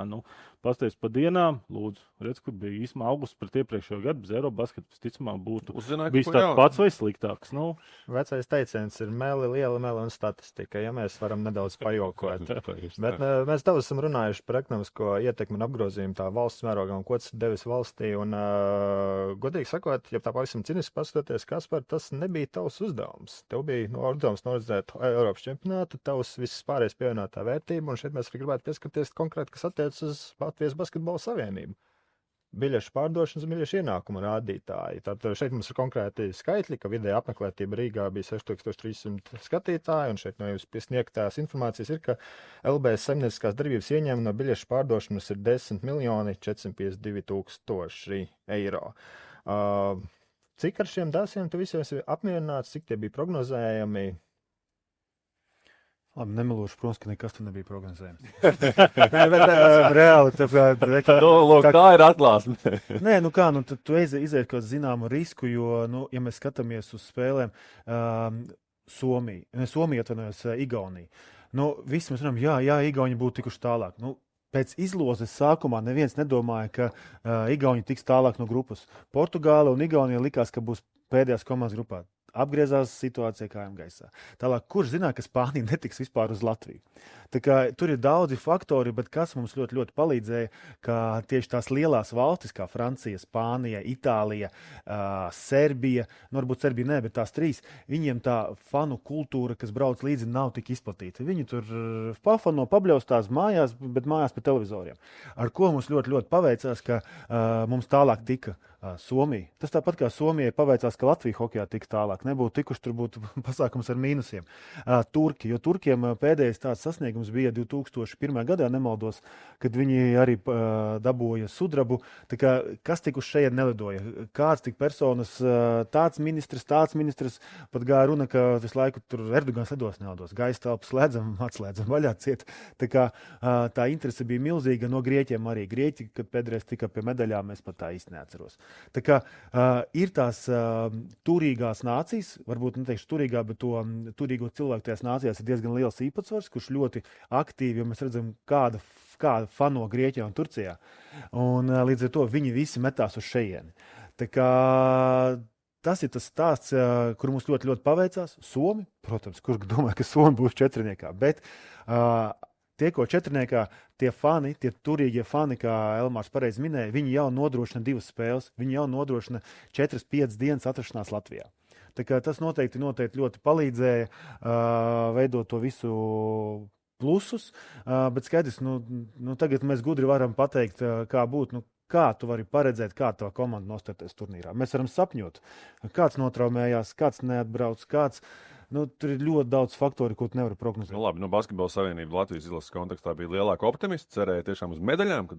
Pasties pa dienām, lūdzu, redz, kur bija īsmā augusts pret iepriekšējo gadu, bez Eirobasket, visticamāk būtu bijis tāds pats vai sliktāks. Vecais teiciens ir liela meli un statistika, ja mēs varam nedaudz pajokot. Bet mēs daudz esam runājuši par ekonomisko ietekmi un apgrozījumu tā valsts mērogā un ko tas devis valstī. Un, godīgi sakot, ja tā pavisam ciniski paskatoties, Kaspar, tas nebija tavs uzdevums. Tev bija uzdevums norganizēt Eiropas čempionātu, tavs viss pārējais pievienotā vērtība, un šeit mēs arī gribētu pieskarties konkrēti, kas attiec uz Latvijas Basketbola Savienību. Biļešu pārdošanas un biļešu ienākuma rādītāji. Tātad šeit mums ir konkrēti skaitļi, ka vidēja apmeklētība Rīgā bija 6300 skatītāji, un šeit no jums sniegtās informācijas ir, ka LBS saimnieciskās darbības ieņēmumi no biļešu pārdošanas ir 10 452 000 eiro. Cik ar šiem dasiem tu visiem esi apmierināts, cik tie bija prognozējami? Labi, nemelošu, protams, ka nekas tur nebija prognozējams. Reāli, tā ir atklāsme. Nē, tad tu iziet kaut zināmu risku, jo, ja mēs skatāmies uz spēlēm, Somija atvainojas Igaunija. Visi mēs runājam, jā, Igauni būtu tikuši tālāk. Pēc izlozes sākumā neviens nedomāja, ka Igauni tiks tālāk no grupas. Portugāla un Igaunija likās, ka būs pēdējās komandas grupā. Apgriezās situācija kājām gaisā. Tālāk, kurš zināja, ka Spānija netiks vispār uz Latviju? Tā kā tur ir daudzi faktori, bet kas mums ļoti, ļoti palīdzēja, ka tieši tās lielās valstis, kā Francija, Spānija, Itālija, Serbija, varbūt Serbija ne, bet tās 3, viņiem tā fanu kultūra, kas brauc līdzi, nav tik izplatīta. Viņi tur pafano, pabļaustās mājās, bet mājās pie televizoriem. Ar ko mums ļoti, ļoti paveicās, ka mums tālāk tika Somija. Tas tāpat kā Somijai paveicās, ka Latvija hokejā tika tālāk. Nebūtu tikuši, tur būtu pasākums ar mīnusiem. Turki, jo Turkiem pēdējais tāds sasniegums bija 2001. gadā, nemaldos, kad viņi arī dabūja sudrabu. Tā kā, kas tik uz šeit nelidoja? Kāds tik personas, tāds ministrs, pat gāja runa, ka visu laiku tur Erdogans nelidos. Gaisa telpu slēdzam, atslēdzam, vaļā ciet. Tā kā tā interese bija milzīga no Grieķiem arī. Grieķi, kad pēdējais tika pie medaļām, es pat tā īsti neatceros. Tā kā ir tās turīgās nācijas, varbūt neteikšu turīgā, bet to turīgo cilvēku tajās nācijās ir diezgan liels īpatsvars, kurš ļoti aktīvi, jo mēs redzam, kāda fano Grieķijā un Turcijā. Un līdz ar to viņi visi metās uz šejieni. Tā kā tas ir tas stāsts, kur mums ļoti, ļoti paveicās. Somi, protams, kurš domāja, ka Somi būs četrniekā, bet tieko četrniekā, tie fani, tie turīgie fani, kā Elmārs pareizi minēja, viņi jau nodrošina 2 spēles, viņi jau nodrošina 4-5 dienas atrašanās Latvijā. Tā kā tas noteikti ļoti palīdzēja veidot to visu plusus, bet skaidrs, tagad mēs gudri varam pateikt, kā būtu, kā tu vari paredzēt, kā tā komanda nostartēs turnīrā. Mēs varam sapņot, kāds notraumējās, kāds neatbrauc, kāds. Tur ir ļoti daudz faktoru, ko tu nevari prognozēt. Labi, Basketbola savienība Latvijas izlases kontekstā bija lielāka optimista, cerēja tiešām uz medaļām, kad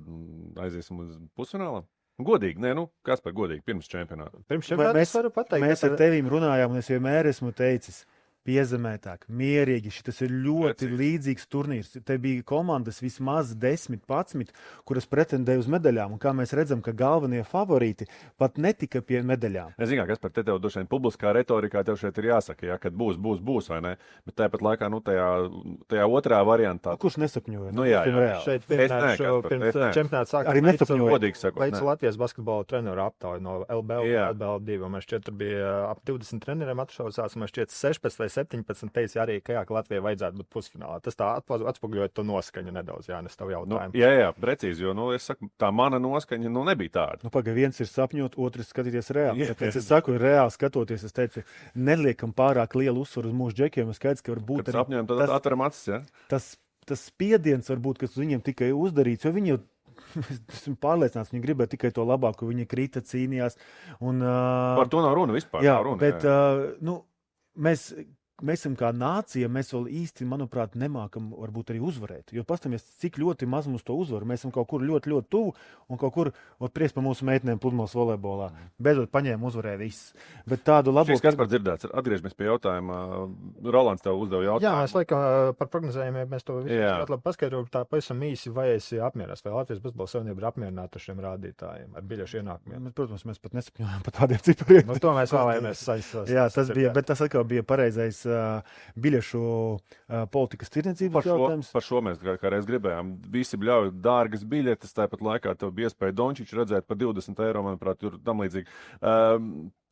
aiziesim uz pusfinālā. Godīgi, kas par godīgi pirms čempionāta? Pirms čempionāta es varu pateikt. Mēs ar tevīm runājām, un es vienmēr esmu teicis, piezemētāk, mierīgi. Šis ir ļoti līdzīgs turnīrs. Te bija komandas vismaz 10-11, kuras pretendēja uz medaļām. Un kā mēs redzam, ka galvenie favorīti pat netika pie medaļām. Es zinu, kas par tev droši vien publiskā retorikā tev šeit ir jāsaka, ja, kad būs, vai ne? Bet tāpat laikā, tajā otrā variantā. Kurš nesapņoja? Jā. Šeit pirms čempionāta sākuma arī nesapņoja. Veicu Latvijas basketbola treneru aptauju no LBL un LBL2. Un mēs šķiet, tur bija ap 20 treneriem atšausās, un mēs šķiet 16 vai 17 teica arī, ka Latvijai vajadzētu būt pusfinālā. Tas tā atspoguļoja to noskaņu nedaudz, Jānis, tavu jautājumu. Jā, precīzi, jo, es saku, tā mana noskaņa, nebija tāda. Pagaid, viens ir sapņot, otrs skatīties reāli. Tāpēc es saku, reāli skatoties, es teicu, neliekam pārāk lielu uzsvaru uz mūsu džekiem, skaidrs, ka varbūt arī sapņojam, tad atveram acis, ja? Tas spiediens varbūt, kas viņiem tikai uzdarīts, jo viņi jau esmu pārliecināts, viņi gribēja tikai to labāko, viņi krita, cīnījās. Par to nav runa vispār. Jā, bet mēs esam kā nācija, mēs vēl īsti, manuprāt, nemākam varbūt arī uzvarēt. Jo pastamies, cik ļoti maz mums to uzvaru. Mēs esam kaut kur ļoti, ļoti tuvu un kaut kur prieks par mūsu meitenēm pludmales volejbolā. Beidzot paņēma uzvarēja viss. Bet tādu labu... Kas par dzirdēts? Atgriežamies pie jautājuma. Rolands tev uzdeva jautājumu. Jā, mēs laikam par prognozējumiem mēs to visu ļoti labi paskaidrojam. Tā pavisam īsi, vai esi apmierināts, vai Latvijas Basketbola savienība ir apmierināta ar šiem rādītājiem, ar biļešu ienākumiem? Protams, mēs pat nesapņojām par tādiem cipariem. To mēs vēlējāmies saistīt. Jā, tas bija, bet tas atkal bija pareizais biļešu politikas tirdzniecības jautājums. Par šo mēs kādreiz gribējām. Visi bļauj dārgas biļetes, tāpat laikā tev bija iespēja Dončiču redzēt par 20 eiro, manuprāt, tur tam līdzīgi.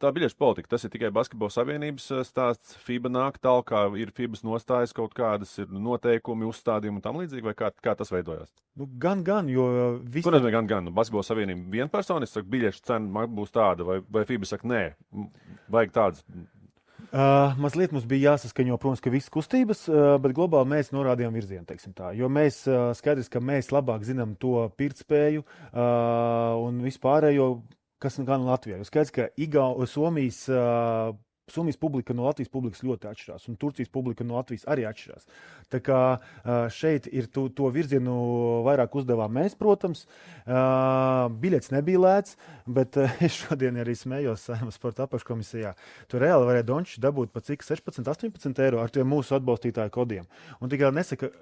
Tā biļešu politika, tas ir tikai Basketbola savienības stāsts. FIBA nāk tālāk, kā ir FIBAs nostājas kaut kādas, ir noteikumi, uzstādījumi un tam līdzīgi, vai kā tas veidojās? Gan, jo visi... Kur gan? Basketbola savienība vienpersonis saka, biļešu cena būs tāda, vai FIBA saka, nē, vajag tādas... Mazliet mums bija jāsaskaņo, protams, ka visas kustības, bet globāli mēs norādījām virzienu, teiksim tā. Jo mēs skaidrs, ka mēs labāk zinām to pirktspēju un vispārējo, kas gan Latvijā. Jo skaidrs, ka Somijas publika no Latvijas publikas ļoti atšķirās, un Turcijas publika no Latvijas arī atšķirās. Tā kā šeit ir to virzienu vairāk uzdevām mēs, protams. Biļets nebija lēts, bet es šodien arī smējos Saeimas sporta apakškomisijā. Tur reāli varēja Dončiču dabūt pat cik 16-18 eiro ar tiem mūsu atbalstītāju kodiem. Un tikai nesaka,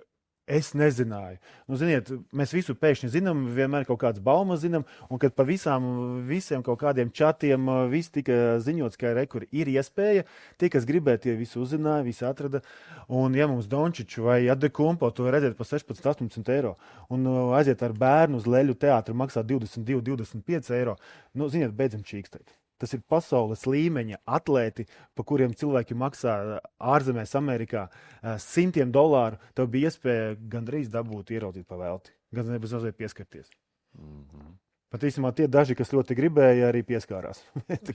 es nezināju. Ziniet, mēs visu pēkšņi zinām, vienmēr kaut kādas baumas zinām, un kad pa visiem kaut kādiem čatiem viss tika ziņots, ka ir iespēja, tie, kas gribēja, tie visu uzzināja, visi atrada. Un ja mums Dončiču vai Adekumpo to redzēt pa 16-18 eiro, un aiziet ar bērnu uz Leļu teātru maksā 22-25 eiro, ziniet, beidzam čīkstēt. Tas ir pasaules līmeņa atlēti, pa kuriem cilvēki maksā ārzemēs, Amerikā $100. Tev bija iespēja gandrīz dabūt, ieraudzīt pa velti. Gan nebūs mazliet pieskarties. Pat īstenībā tie daži, kas ļoti gribēja, arī pieskārās. tā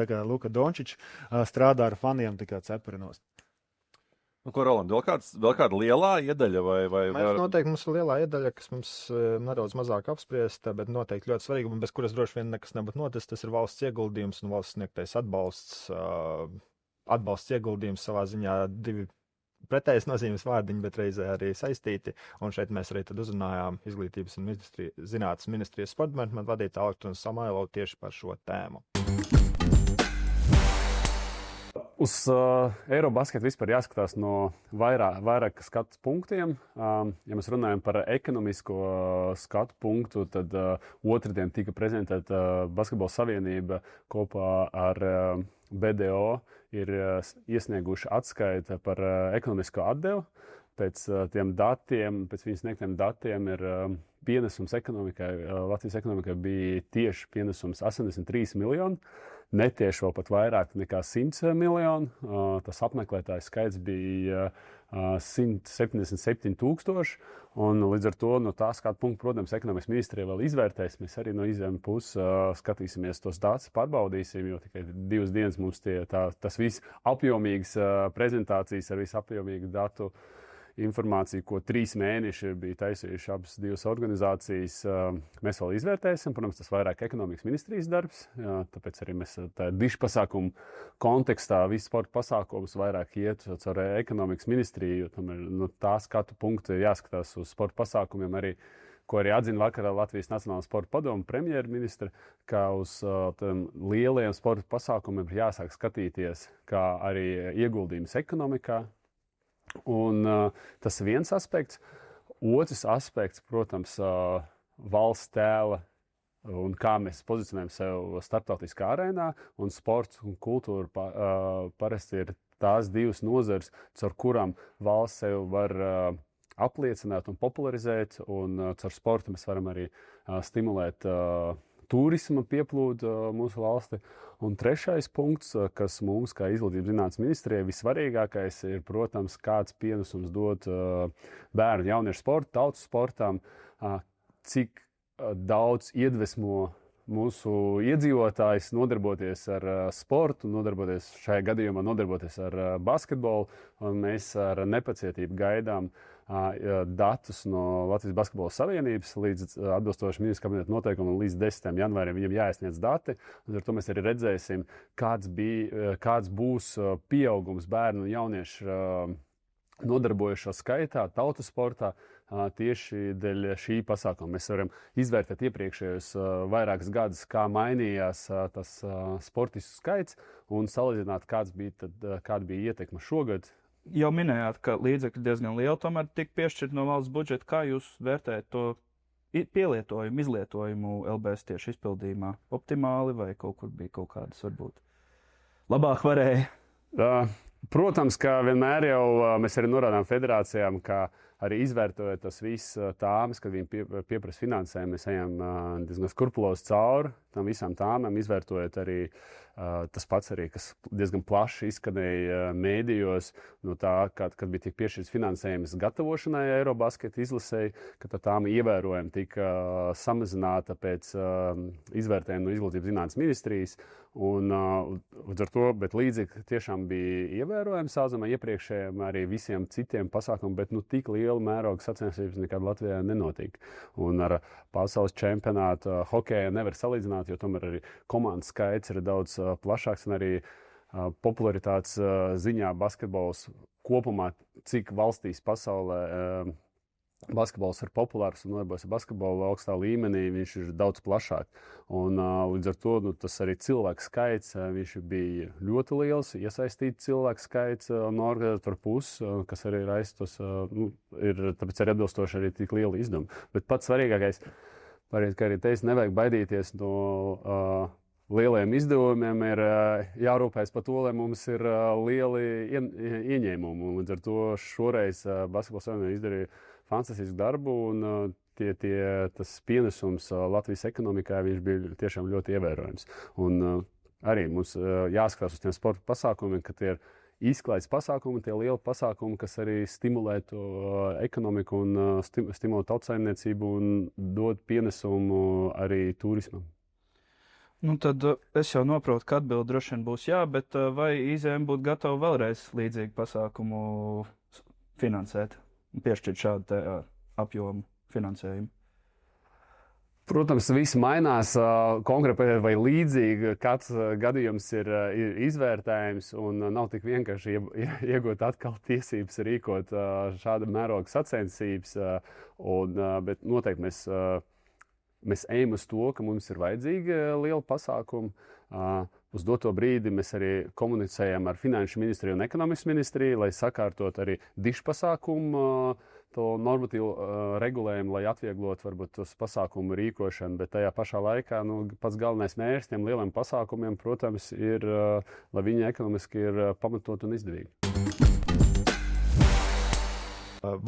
kā Luka Dončičs strādā ar faniem, tā kā cepurinos. Ko, Roland, vēl kāda lielā iedaļa? Noteikti mums ir lielā iedaļa, kas mums nedaudz mazāk apspriesta, bet noteikti ļoti svarīga, un bez kuras droši vien nekas nebūtu noticis. Tas ir valsts ieguldījums un valsts sniegtais atbalsts. Atbalsts ieguldījums savā ziņā divi pretējas nozīmes vārdiņi, bet reizē arī saistīti. Un šeit mēs arī tad uzrunājām Izglītības un zinātnes ministrijas sporta departamenta vadītāju Elektronu Samailovu tieši par šo tēmu. Uz Eirobasketu vispār jāskatās no vairāk skatu punktiem. Ja mēs runājam par ekonomisko skatu punktu, tad otrdien tika prezentēta Basketbola savienība kopā ar BDO ir iesnieguši atskaita par ekonomisko atdevu. Pēc tiem datiem, pēc viņas sniegtiem datiem ir pienesums ekonomikai, Latvijas ekonomikai bija tieši pienesums 83 miljoni. netieši vēl pat vairāk nekā 100 miljoni. Tas apmeklētāju skaits bija 177 000. Un līdz ar to no tā skatu punkta, protams, ekonomikas ministrija vēl izvērtēs. Mēs arī no izvēles puses skatīsimies tos datus, pārbaudīsim, jo tikai 2 dienas mums tas viss apjomīgas prezentācijas ar visu apjomīgu datu informāciju, ko 3 mēneši bija taisījuši abas 2 organizācijas. Mēs vēl izvērtēsim, protams, tas vairāk ekonomikas ministrijas darbs, tāpēc arī mēs tā dišu pasākumu kontekstā visu sporta pasākumus vairāk iet caur ekonomikas ministriju, jo tomēr no tā skatu punkta jāskatās uz sporta pasākumiem arī, ko arī atzina vakarā Latvijas Nacionālā sporta padome premjerministra, ka uz lieliem sporta pasākumiem ir jāsāk skatīties kā arī ieguldījums ekonomikā. Un tas ir viens aspekts. Otrs aspekts, protams, valsts tēla un kā mēs pozicionējam sev starptautiskā arēnā, un sports un kultūra parasti ir tās 2 nozares, caur kurām valsts sev var apliecināt un popularizēt, un caur sportu mēs varam arī stimulēt turisma pieplūdu mūsu valsti. Un 3. punkts, kas mums, kā izglītības zinātnes ministrijai, vissvarīgākais ir, protams, kāds pienesums dot bērnu jauniešu sportu, tautas sportām, cik daudz iedvesmo mūsu iedzīvotājs nodarboties ar sportu, šajā gadījumā nodarboties ar basketbolu. Un mēs ar nepacietību gaidām datus no Latvijas Basketbola Savienības līdz atbilstoši ministra kabineta noteikumam līdz 10. janvārim viņam jāiesniedz dati. Ar to mēs arī redzēsim, kāds būs pieaugums bērnu un jauniešu nodarbojušo skaitā, tautas sportā, tieši dēļ šī pasākuma. Mēs varam izvērtēt iepriekšējos vairākus gadus, kā mainījās tas sportistu skaits un salīdzināt, kāda bija ietekme šogad. Jau minējāt, ka līdzekļi diezgan lieli tomēr tika piešķirt no valsts budžeta. Kā jūs vērtējat to pielietojumu, izlietojumu LBS tieši izpildījumā? Optimāli vai kaut kur bija kaut kādas varbūt labāk varēja? Protams, ka vienmēr jau mēs arī norādām federācijām, ka arī izvērtojot tas viss tāmas, kad viņi pieprasa finansējumu, mēs ejam diezgan skrupulos cauri tam visām tāmām, izvērtojot arī tas pats arī, kas diezgan plaši izskanēja mēdījos, no tā, kad bija tik piešķirts finansējums gatavošanai Eirobasketa izlasēji, ka tā tāma ievērojami tika samazināta pēc izvērtējuma no izglītības zinātnes ministrijas. Un līdz ar to, bet līdzīgi tiešām bija ievērojami sāzumā iepriekšējiem arī visiem citiem pasākumiem, bet tik liela mēroga sacensības nekad Latvijā nenotika. Un ar pasaules čempionātu hokeja nevar salīdzināt, jo tomēr arī komandas skaits ir daudz plašāks un arī popularitātes ziņā basketbols kopumā, cik valstīs pasaulē basketbols ir populārs un nodarbojas ar basketbolu augstā līmenī, viņš ir daudz plašāk. Un līdz ar to tas arī cilvēku skaits, viņš bija ļoti liels, iesaistīti cilvēku skaits no organizatoru puses, kas arī ir aizstos, ir tāpēc arī atbilstoši arī tik liela izdevuma. Bet pats svarīgākais, ka arī teiks, nevajag baidīties no lieliem izdevumiem, ir jārūpējas par to, lai mums ir lieli ieņēmumi. Un līdz ar to šoreiz Basketbola Savienība izdarīja fantastisku darbu, un tas pienesums Latvijas ekonomikā viņš bija tiešām ļoti ievērojams. Un arī mums jāskatās uz tiem sporta pasākumiem, ka tie ir izklaides pasākumi, tie lieli pasākumi, kas arī stimulē to ekonomiku un stimulē tautsaimniecību un dod pienesumu arī turismam. Tad es jau noprotu, ka atbilde droši vien būs jā, bet vai IZM būtu gatava vēlreiz līdzīgu pasākumu finansēt? Piešķirt šādu apjomu finansējumu? Protams, viss mainās konkrēti vai līdzīgi. Katrs gadījums ir izvērtējums un nav tik vienkārši iegūt atkal tiesības rīkot šāda mēroga sacensības. Bet noteikti mēs ejam uz to, ka mums ir vajadzīgi liela pasākuma. Uz doto brīdi mēs arī komunicējam ar Finanšu ministriju un Ekonomikas ministriju, lai sakārtot arī dišu pasākumu, to normatīvu regulējumu, lai atvieglot varbūt tos pasākumu rīkošanu, bet tajā pašā laikā pats galvenais mērķis tiem lieliem pasākumiem, protams, ir, lai viņi ekonomiski ir pamatot un izdevīgi.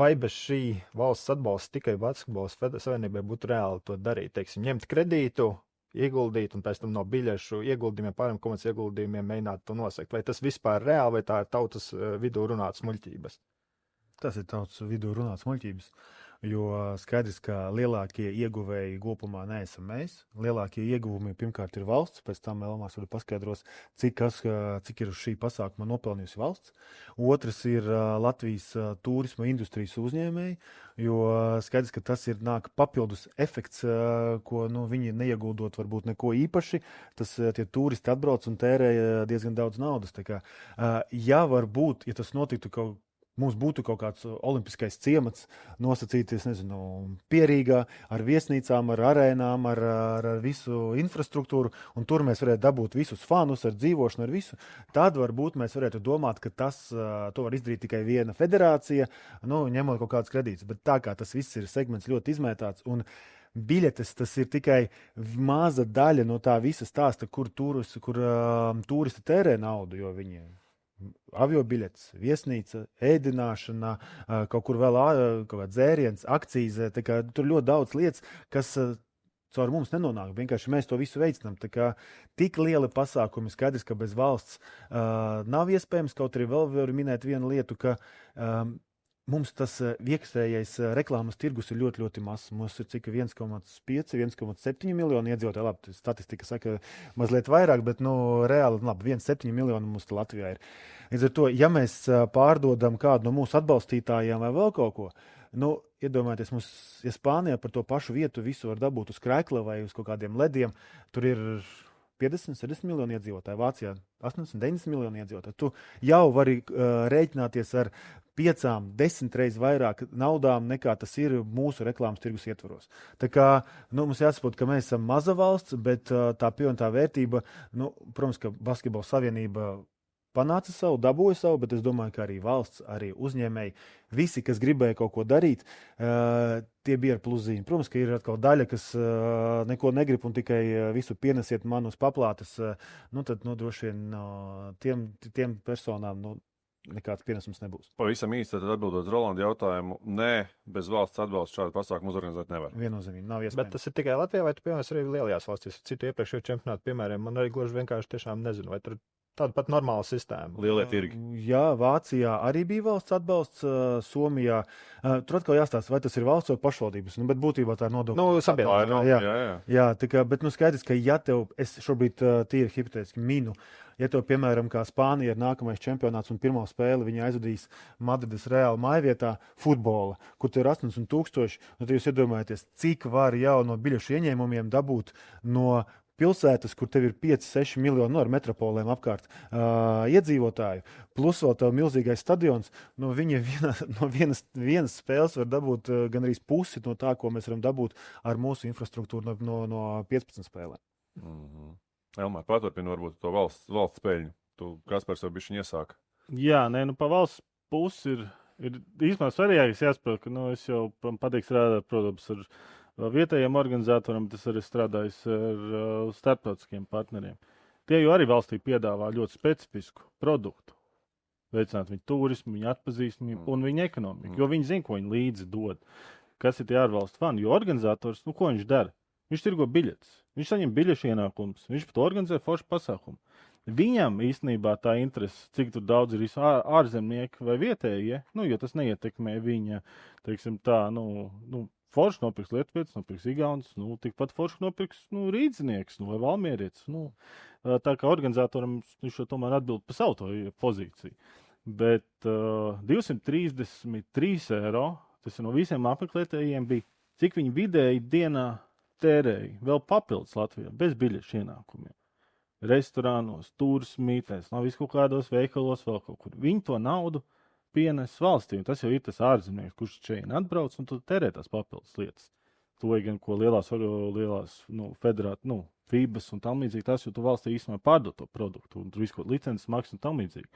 Vai bez šī valsts atbalsta tikai Basketbola Savienībai būtu reāli to darīt? Teiksim, ņemt kredītu, ieguldīt, un pēc tam no biļešu ieguldījumiem, pārējiem komandas ieguldījumiem mēģināt to nosekt. Vai tas vispār reāli, vai tā ir tautas vidū runātas muļķības? Tas ir tautas vidū runāts muļķības. Jo skaidrs, ka lielākie ieguvēji kopumā neesam mēs. Lielākie ieguvumi pirmkārt ir valsts, pēc tam Elmārs var paskaidros, cik ir uz šī pasākuma nopelnījusi valsts. Otrs ir Latvijas turisma industrijas uzņēmēji, jo skaidrs, ka tas ir nāk papildus efekts, ko viņi neieguldot varbūt neko īpaši. Tie turisti atbrauc un tērē diezgan daudz naudas. Tā kā, ja varbūt, ja tas notiktu mums būtu kaut kāds olimpiskais ciemats, nosacīties, Pierīgā, ar viesnīcām, ar arēnām, ar visu infrastruktūru, un tur mēs varētu dabūt visus fanus ar dzīvošanu, ar visu, tad varbūt mēs varētu domāt, ka to var izdarīt tikai viena federācija, ņemot kaut kādus kredītus. Bet tā kā tas viss ir segments ļoti izmētāts, un biļetes tas ir tikai maza daļa no tā visa stāsta, kur turisti tērē naudu, jo viņi avio biļetes, viesnīca, ēdināšana, kaut kur vēl kaut kāds dzēriens, akcijas. Tur ļoti daudz lietas, kas caur mums nenonāk. Vienkārši mēs to visu veicinām. Tik lieli pasākumi, skaidrs, ka bez valsts nav iespējams. Kaut arī vēl var minēt vienu lietu, ka mums tas iekšējais reklāmas tirgus ir ļoti, ļoti mazs. Mums ir cik 1,5, 1,7 miljoni iedzīvotāji. Labi, statistika saka mazliet vairāk, bet reāli 1,7 miljoni mums Latvijā ir. Līdz ar to, ja mēs pārdodam kādu no mūsu atbalstītājiem vai vēl kaut ko, iedomājieties, ja Spānijā par to pašu vietu visu var dabūt uz krēkla vai uz kaut kādiem lediem, tur ir 50, 60 miljoni iedzīvotāji, Vācijā 80, 90 miljoni iedzīvotāji. Tu jau vari rēķināties ar 5, 10 reizes vairāk naudām, nekā tas ir mūsu reklāmas tirgus ietvaros. Mums jāsaprot, ka mēs esam maza valsts, bet tā pievienotā vērtība, protams, ka Basketbola savienība panāca savu, dabūja savu, bet es domāju, ka arī valsts, arī uzņēmēji, visi, kas gribēja kaut ko darīt, tie bija ar pluzīm. Protams, ka ir atkal daļa, kas neko negrib un tikai visu pienesiet man uz paplātes, tad droši vien tiem personām nekāds pienesums nebūs. Pavisam īsti atbildot uz Rolanda jautājumu, nē, bez valsts atbalsta šādu pasākumu uzorganizēt nevar. Viennozīmīgi, nav iespējams. Bet tas ir tikai Latvijā, vai tu piemērs arī lielajās valstīs? Citu iepriekšējo čempionātu piemēriem man arī gluži vienkārši tiešām nezinu, vai tur tāda pat normāla sistēma. Lielie tirgi. Jā, Vācijā arī bija valsts atbalsts, Somijā. Tur atkal jāstāsta, vai tas ir valsts vai pašvaldības, bet būtībā tā ir nodokļu. Sabiedrība. Jā, bet skaidrs, ka ja es šobrīd tīri hipotētiski minu, ja tev, piemēram, kā Spānija ir nākamais čempionāts un pirmo spēli viņi aizvadīs Madrides Reāla mājvietā futbola, kur tur ir 80,000, tad jūs iedomājaties, cik var jau no biļešu ieņēmumiem dabūt no pilsētas, kur tev ir 5-6 miljoni ar metropolēm apkārt iedzīvotāju, plus vēl tev milzīgais stadions, viņi no vienas spēles var dabūt gan arī pusi no tā, ko mēs varam dabūt ar mūsu infrastruktūru no 15 spēlēm. Mm-hmm. Elmār, paturpini varbūt to valsts peļņu. Tu Kaspars jau bišķiņ iesāka. Jā, pa valsts pusi ir īstenībā svarīgākais jāsaprot, ka es jau patīk strādāt, protams, ar vietējiem organizatoriem, tas arī strādājis ar starptautiskiem partneriem. Tie jau arī valstī piedāvā ļoti specifisku produktu. Veicināt viņu turismu, viņu atpazīstamību un viņu ekonomiku, jo viņi zina, ko viņi līdzi dod. Kas ir tie ārvalstu fani? Jo organizators, ko viņš dara? Viņš tirgo biļetes, viņš saņem biļešu ienākumus, viņš pat organizē foršu pasākumu. Viņam īstenībā tā interese, cik tur daudz ir ārzemnieki vai vietējie, jo tas neietekmē viņa, teiksim tā, forši nopirks lietuvietis, nopirks igauns, tikpat forši nopirks rīdzinieks vai valmierietis. Tā kā organizatoram viņš tomēr atbild par savu to pozīciju. Bet 233 eiro, tas ir no visiem apmeklētājiem, bija, cik viņi vidēji dienā tērēja vēl papildus Latvijā, bez biļešu ienākumiem. Restorānos, turismītēs, nav visu kaut kādos veikalos, vēl kaut kur. Viņi to naudu pienes valstī, un tas jau ir tas ārzemnieks, kurš šeit atbrauc un tērē tās papildus lietas. To ir gan ko lielās FIBAs un tam līdzīgi, tas jau tu valstī īstenībā pārdod to produktu, un tur visu kaut licences maksas un tam līdzīgi.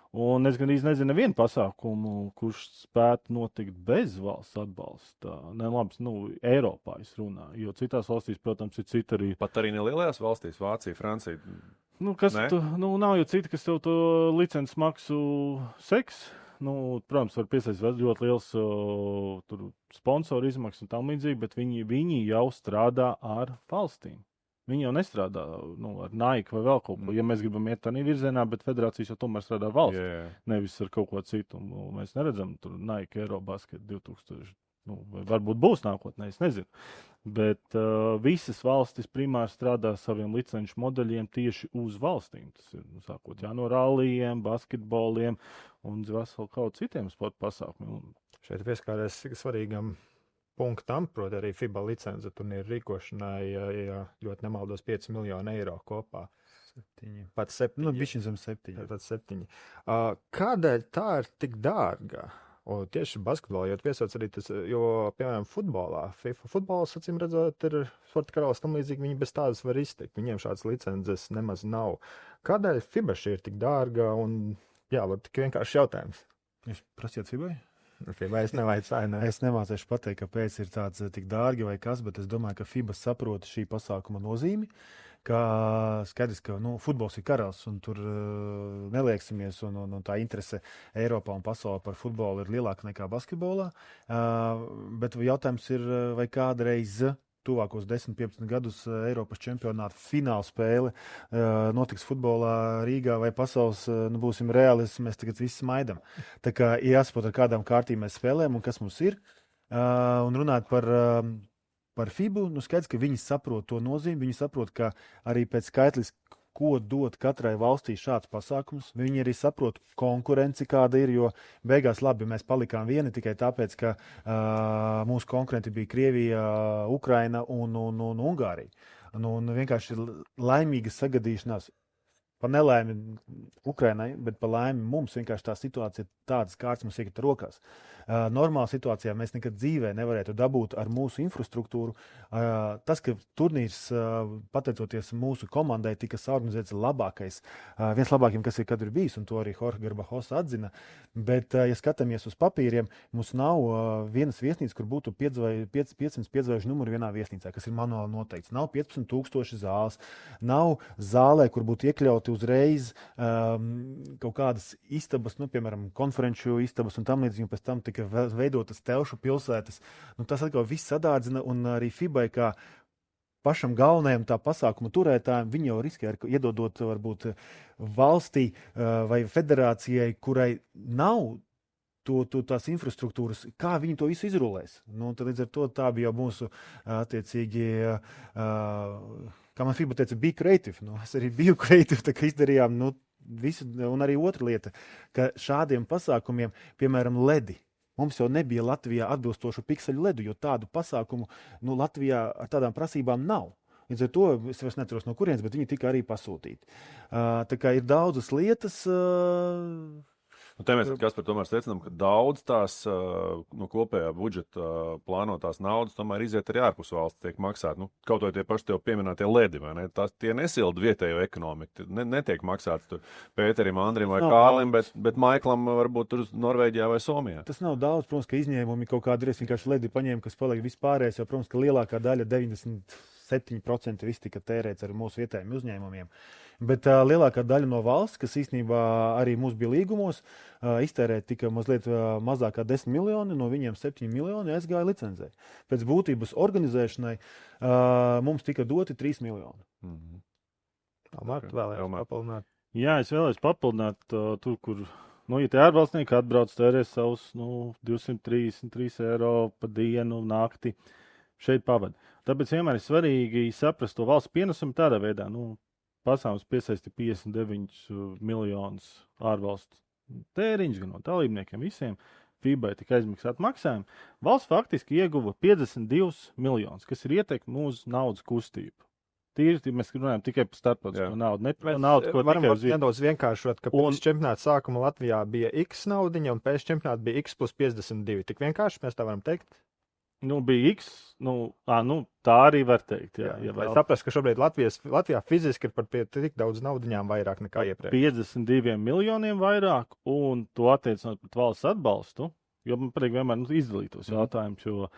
Un es gan īsti nezinu nevienu pasākumu, kurš spētu notikt bez valsts atbalsta. Eiropā es runāju, jo citās valstīs, protams, ir citi arī. Pat arī nelielajās valstīs, Vācija, Francija. Nav jau citi, kas tev to licences maksu seks. Protams, var piesaistīt ļoti liels sponsoru izmaksas un tam līdzīgi, bet viņi jau strādā ar valstīm. Viņi jau nestrādā ar Nike vai vēl kaut ko. Ja mēs gribam iet tādā virzienā, bet federācijas jau tomēr strādā valsts, nevis ar kaut ko citu. Mēs neredzam tur Nike Eurobasket 2000. Varbūt būs nākotnē, es nezinu. Bet visas valstis primāri strādā saviem licenču modeļiem tieši uz valstīm. Tas ir sākot no rallijiem, basketboliem un veselu kaut citiem sporta pasākumiem. Šeit pieskāries svarīgam punktam, proti arī FIBA licence turnīru rīkošanai, ja ļoti nemaldos 5 miljonu eiro kopā. 7. Pat 7. Bišķiņ zem 7. Pat 7. Kādēļ tā ir tik dārga? Un tieši basketbolā, jo piesauc arī tas, jo, piemēram, futbolā, FIFA futbols, acīm redzot, ir sporta karalis tam līdzīgi, viņi bez tādas var iztikt. Viņiem šādas licences nemaz nav. Kādēļ FIBA šī ir tik dārga un, var tik vienkārši jautājums? Jūs prasiet FIBai? FIBA es nevajadzēju, ne? Es nemācēšu pateikt, kāpēc ir tāds tik dārgi vai kas, bet es domāju, ka FIBA saprota šī pasākuma nozīmi, ka skaidrs, ka futbols ir karalis un tur nelieksimies un tā interese Eiropā un pasaulē par futbolu ir lielāka nekā basketbolā, bet jautājums ir, vai kādreiz tuvākos 10-15 gadus Eiropas čempionāta fināla spēle notiks futbolā Rīgā vai pasaules, būsim realisti, mēs tagad visi smaidam. Tā kā jāsaprot, ar kādām kārtīm mēs spēlējam un kas mums ir. Un runāt par FIBU, skaidrs, ka viņi saprot to nozīmi, viņi saprot, ka arī pēc skaitlis, ko dod katrai valstī šāds pasākums. Viņi arī saprot konkurenci, kāda ir, jo beigās labi mēs palikām vieni tikai tāpēc, ka mūsu konkurenti bija Krievija, Ukraina un Ungārija. Un vienkārši laimīga sagadīšanās. Pa nelaimi Ukrainai, bet pa laimi mums vienkārši tā situācija ir tādas kārtas mums iekrit rokās. Normālā situācijā mēs nekad dzīvē nevarētu dabūt ar mūsu infrastruktūru. Tas, ka turnīrs, pateicoties mūsu komandai, tika saorganizēts labākais, viens labākiem, kas ir kad ir bijis, un to arī Jorge Garbajos atzina. Bet, ja skatāmies uz papīriem, mums nav vienas viesnīcas, kur būtu 500 piedzvaigžņu numuri vienā viesnīcā, kas ir manuāli noteikts. Nav 15,000 zāles, nav zālē, kur būtu iekļauti uzreiz kaut kādas istabas, piemēram, konferenču istabas un tam līdzīgi, un pēc tam tika veidotas telšu pilsētas. Tas atkal viss sadārdzina, un arī FIBai, kā pašam galvenajam tā pasākuma turētājiem, viņi jau riskē ar iedodot varbūt valstī vai federācijai, kurai nav tās infrastruktūras, kā viņi to visu izrulēs. Tad līdz ar to tā bija jau mūsu attiecīgi, kā man FIBA teica, be creative. Es arī biju creative, tā kā izdarījām visu, un arī otra lieta, ka šādiem pasākumiem, piemēram, ledi. Mums jau nebija Latvijā atbilstošu pikseļu ledu, jo tādu pasākumu Latvijā ar tādām prasībām nav. Līdz ar to es vairs neturos no kurienes, bet viņi tika arī pasūtīti. Tā kā ir daudzas lietas. Te mēs tomēr secinām, ka daudz tās kopējā budžeta plānotās naudas tomēr iziet arī ārpus valsts, tiek maksāt. Kaut vai tie paši tev pieminētie ledi, vai ne? Tie nesilda vietējo ekonomiku. Netiek maksāts tur Pēterim, Andrim vai Kārlim, bet Maiklam varbūt tur Norvēģijā vai Somijā. Tas nav daudz, protams, ka izņēmumi kaut kādi ir. Es vienkārši ledi paņēmu, kas paliek vispārējais, jo, protams, ka lielākā daļa 97% viss tika tērēts ar mūsu vietējiem uzņēmumiem. Bet lielākā daļa no valsts, kas īstenībā arī mums bija līgumos, iztērēt tika mazliet mazāk kā 10 miljoni, no viņiem 7 miljoni aizgāja licencē. Pēc būtības organizēšanai mums tika doti 3 miljoni. Marta vēlējās papildināt. Jā, es vēlējos papildināt tur, kur, ja tie ārvalstnieki atbrauc tērē savus 233 eiro pa dienu nakti šeit pavada. Tāpēc vienmēr ir svarīgi saprast to valsts pienesumu tādā veidā, pasaules piesaisti 59 miljonus ārvalstu tēriņš gan no dalībniekiem visiem. FIBai tika aizmaksāt maksājumu. Valsts faktiski ieguva 52 miljonus, kas ir ietekmi mūsu naudas kustību. Tīri, mēs runājam tikai par starptautisko naudu, ne par naudu, ko varam tikai uz vietas. Nedaudz vienkāršot, ka pirms čempionāta sākuma Latvijā bija X naudiņa un pēc čempionāta bija X plus 52. Tik vienkārši mēs tā varam teikt? Bija X, tā arī var teikt. Lai saprast, ka šobrīd Latvijā fiziski ir par tik daudz naudiņām vairāk nekā iepriekš. 52 miljoniem vairāk, un to attiecinot pret valsts atbalstu, jo man patīk vienmēr izdalītos jautājumus, jo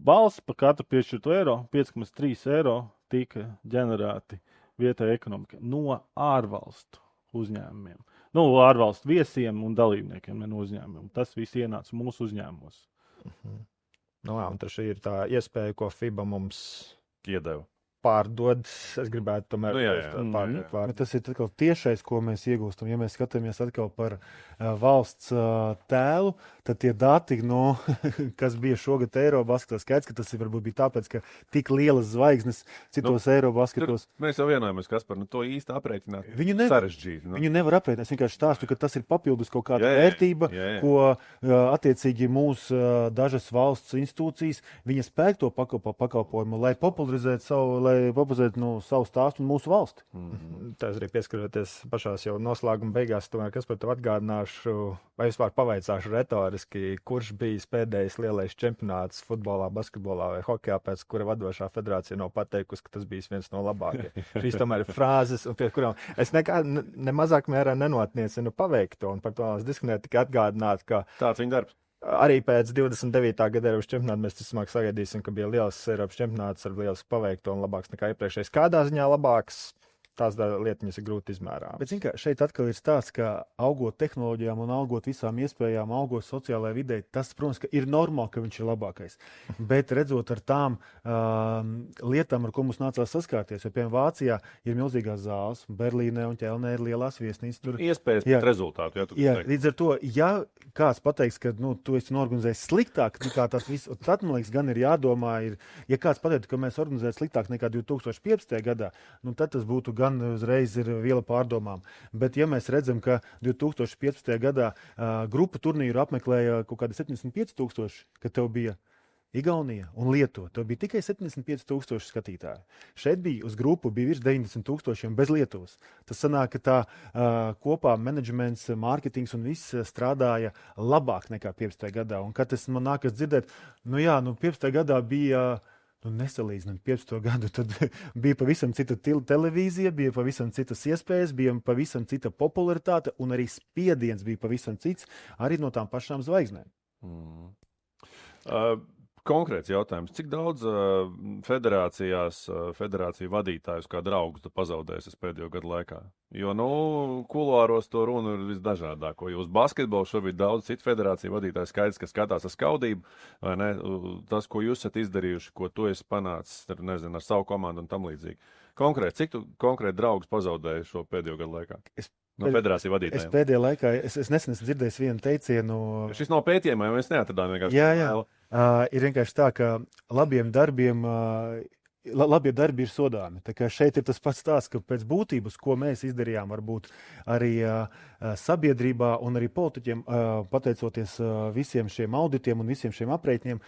valsts par katru piešķirto eiro, 5,3 eiro tika ģenerēti vietējai ekonomikai no ārvalstu uzņēmumiem. Ārvalstu viesiem un dalībniekiem, ne no uzņēmumiem. Tas viss ienāca mūsu uzņēmumos. Un šī ir tā iespēja, ko FIBA mums iedeva. pārdod. Es gribētu tomēr Bet tas ir atkal tiešais, ko mēs iegūstam. Ja mēs skatāmies atkal par valsts tēlu, tad tie dati, kas bija šogad Eirobasketā, skaidrs, ka tas varbūt bija tāpēc, ka tik lielas zvaigznes citos Eirobasketos. Mēs jau vienojamies, Kaspar, to īsti aprēķināt. Sarežģīti. Viņu nevar aprēķināt. Es vienkārši stāstu, ka tas ir papildus kaut kāda vērtība, ko attiecīgi mūsu dažas valsts institūcijas, viņa spēj to pakalpojumu, lai popularizētu savu stāstu un mūsu valsti. Tā arī pieskaroties pašās jau noslēguma beigās, tomēr, kas par to atgādināšu, vai vispār pavaicāšu retoriski, kurš bijis pēdējais lielais čempionāts futbolā, basketbolā vai hokejā, pēc kura vadošā federācija nav pateikusi, ka tas bijis viens no labākajiem. Šīs tomēr ir frāzes, un pie kurām es ne mazāk mērā nenotniecinu paveikto, un par to diskutēt tikai atgādināt, ka tāds viņa darbs. Arī pēc 29. gada Eiropas čempionāta mēs vismaz sagaidīsim, ka bija liels Eiropas čempionāts ar liels paveikto un labāks nekā iepriekšējais. Kādā ziņā labāks? Tās lietiņas ir grūti izmērāmas. Bet, zin kā, šeit atkal ir stāsts, ka augot tehnoloģijām un augot visām iespējām, augot sociālajai videi, tas, protams, ka ir normāli, ka viņš ir labākais. Bet redzot ar tām lietām, ar ko mums nācās saskārties, jo, piemēram, Vācijā ir milzīgās zāles, Berlīnē un Ķelnē ir lielās viesnīcas. Tur iespējas pēc rezultātu. Līdz ar to, ja kāds pateiks, ka tu esi organizējis sliktāk nekā tas viss, tad, man liekas, gan ir jādomā, ja kāds pateiktu, ka mēs organizējam sliktāk nekā 2015. gadā, tad tas būtu gan uzreiz ir viela pārdomām. Bet, ja mēs redzam, ka 2015. gadā grupu turnīru apmeklēja kaut kādi 75,000, kad tev bija Igaunija un Lietuva, tev bija tikai 75,000 skatītāji. Šeit bija uz grupu bija virs 90,000 bez Lietuvas. Tas sanāk, ka tā kopā menedžments, mārketings un viss strādāja labāk nekā 15. gadā. Un kad tas man nākas dzirdēt, 15. gadā bija nesalīdzinām 15. gadu, tad bija pavisam cita televīzija, bija pavisam citas iespējas, bija pavisam cita popularitāte un arī spiediens bija pavisam cits arī no tām pašām zvaigznēm. Konkrēts jautājums. Cik daudz federāciju vadītājus kā draugus tu pazaudēsi pēdējo gadu laikā? Jo, kuluāros to runu ir visdažādāko. Jo uz basketbolu šobrīd daudz citu federāciju vadītāju skaidrs, ka skatās ar skaudību, vai ne? Tas, ko jūs esat izdarījuši, ko tu esi panācis, ar savu komandu un tam līdzīgi. Konkrēti, cik tu konkrēti draugus pazaudēji šo pēdējo gadu laikā? No federāciju vadītājiem. Es pēdējā laikā, es nesen esmu dzirdējis vienu teicienu. Šis nav pētījumā, jo mēs neatradām vienkārši. Jā. Ir vienkārši tā, ka labie darbi ir sodāmi. Tā kā šeit ir tas pats stāsts, ka pēc būtības, ko mēs izdarījām, varbūt arī sabiedrībā un arī politiķiem, pateicoties visiem šiem auditiem un visiem šiem aprēķiniem,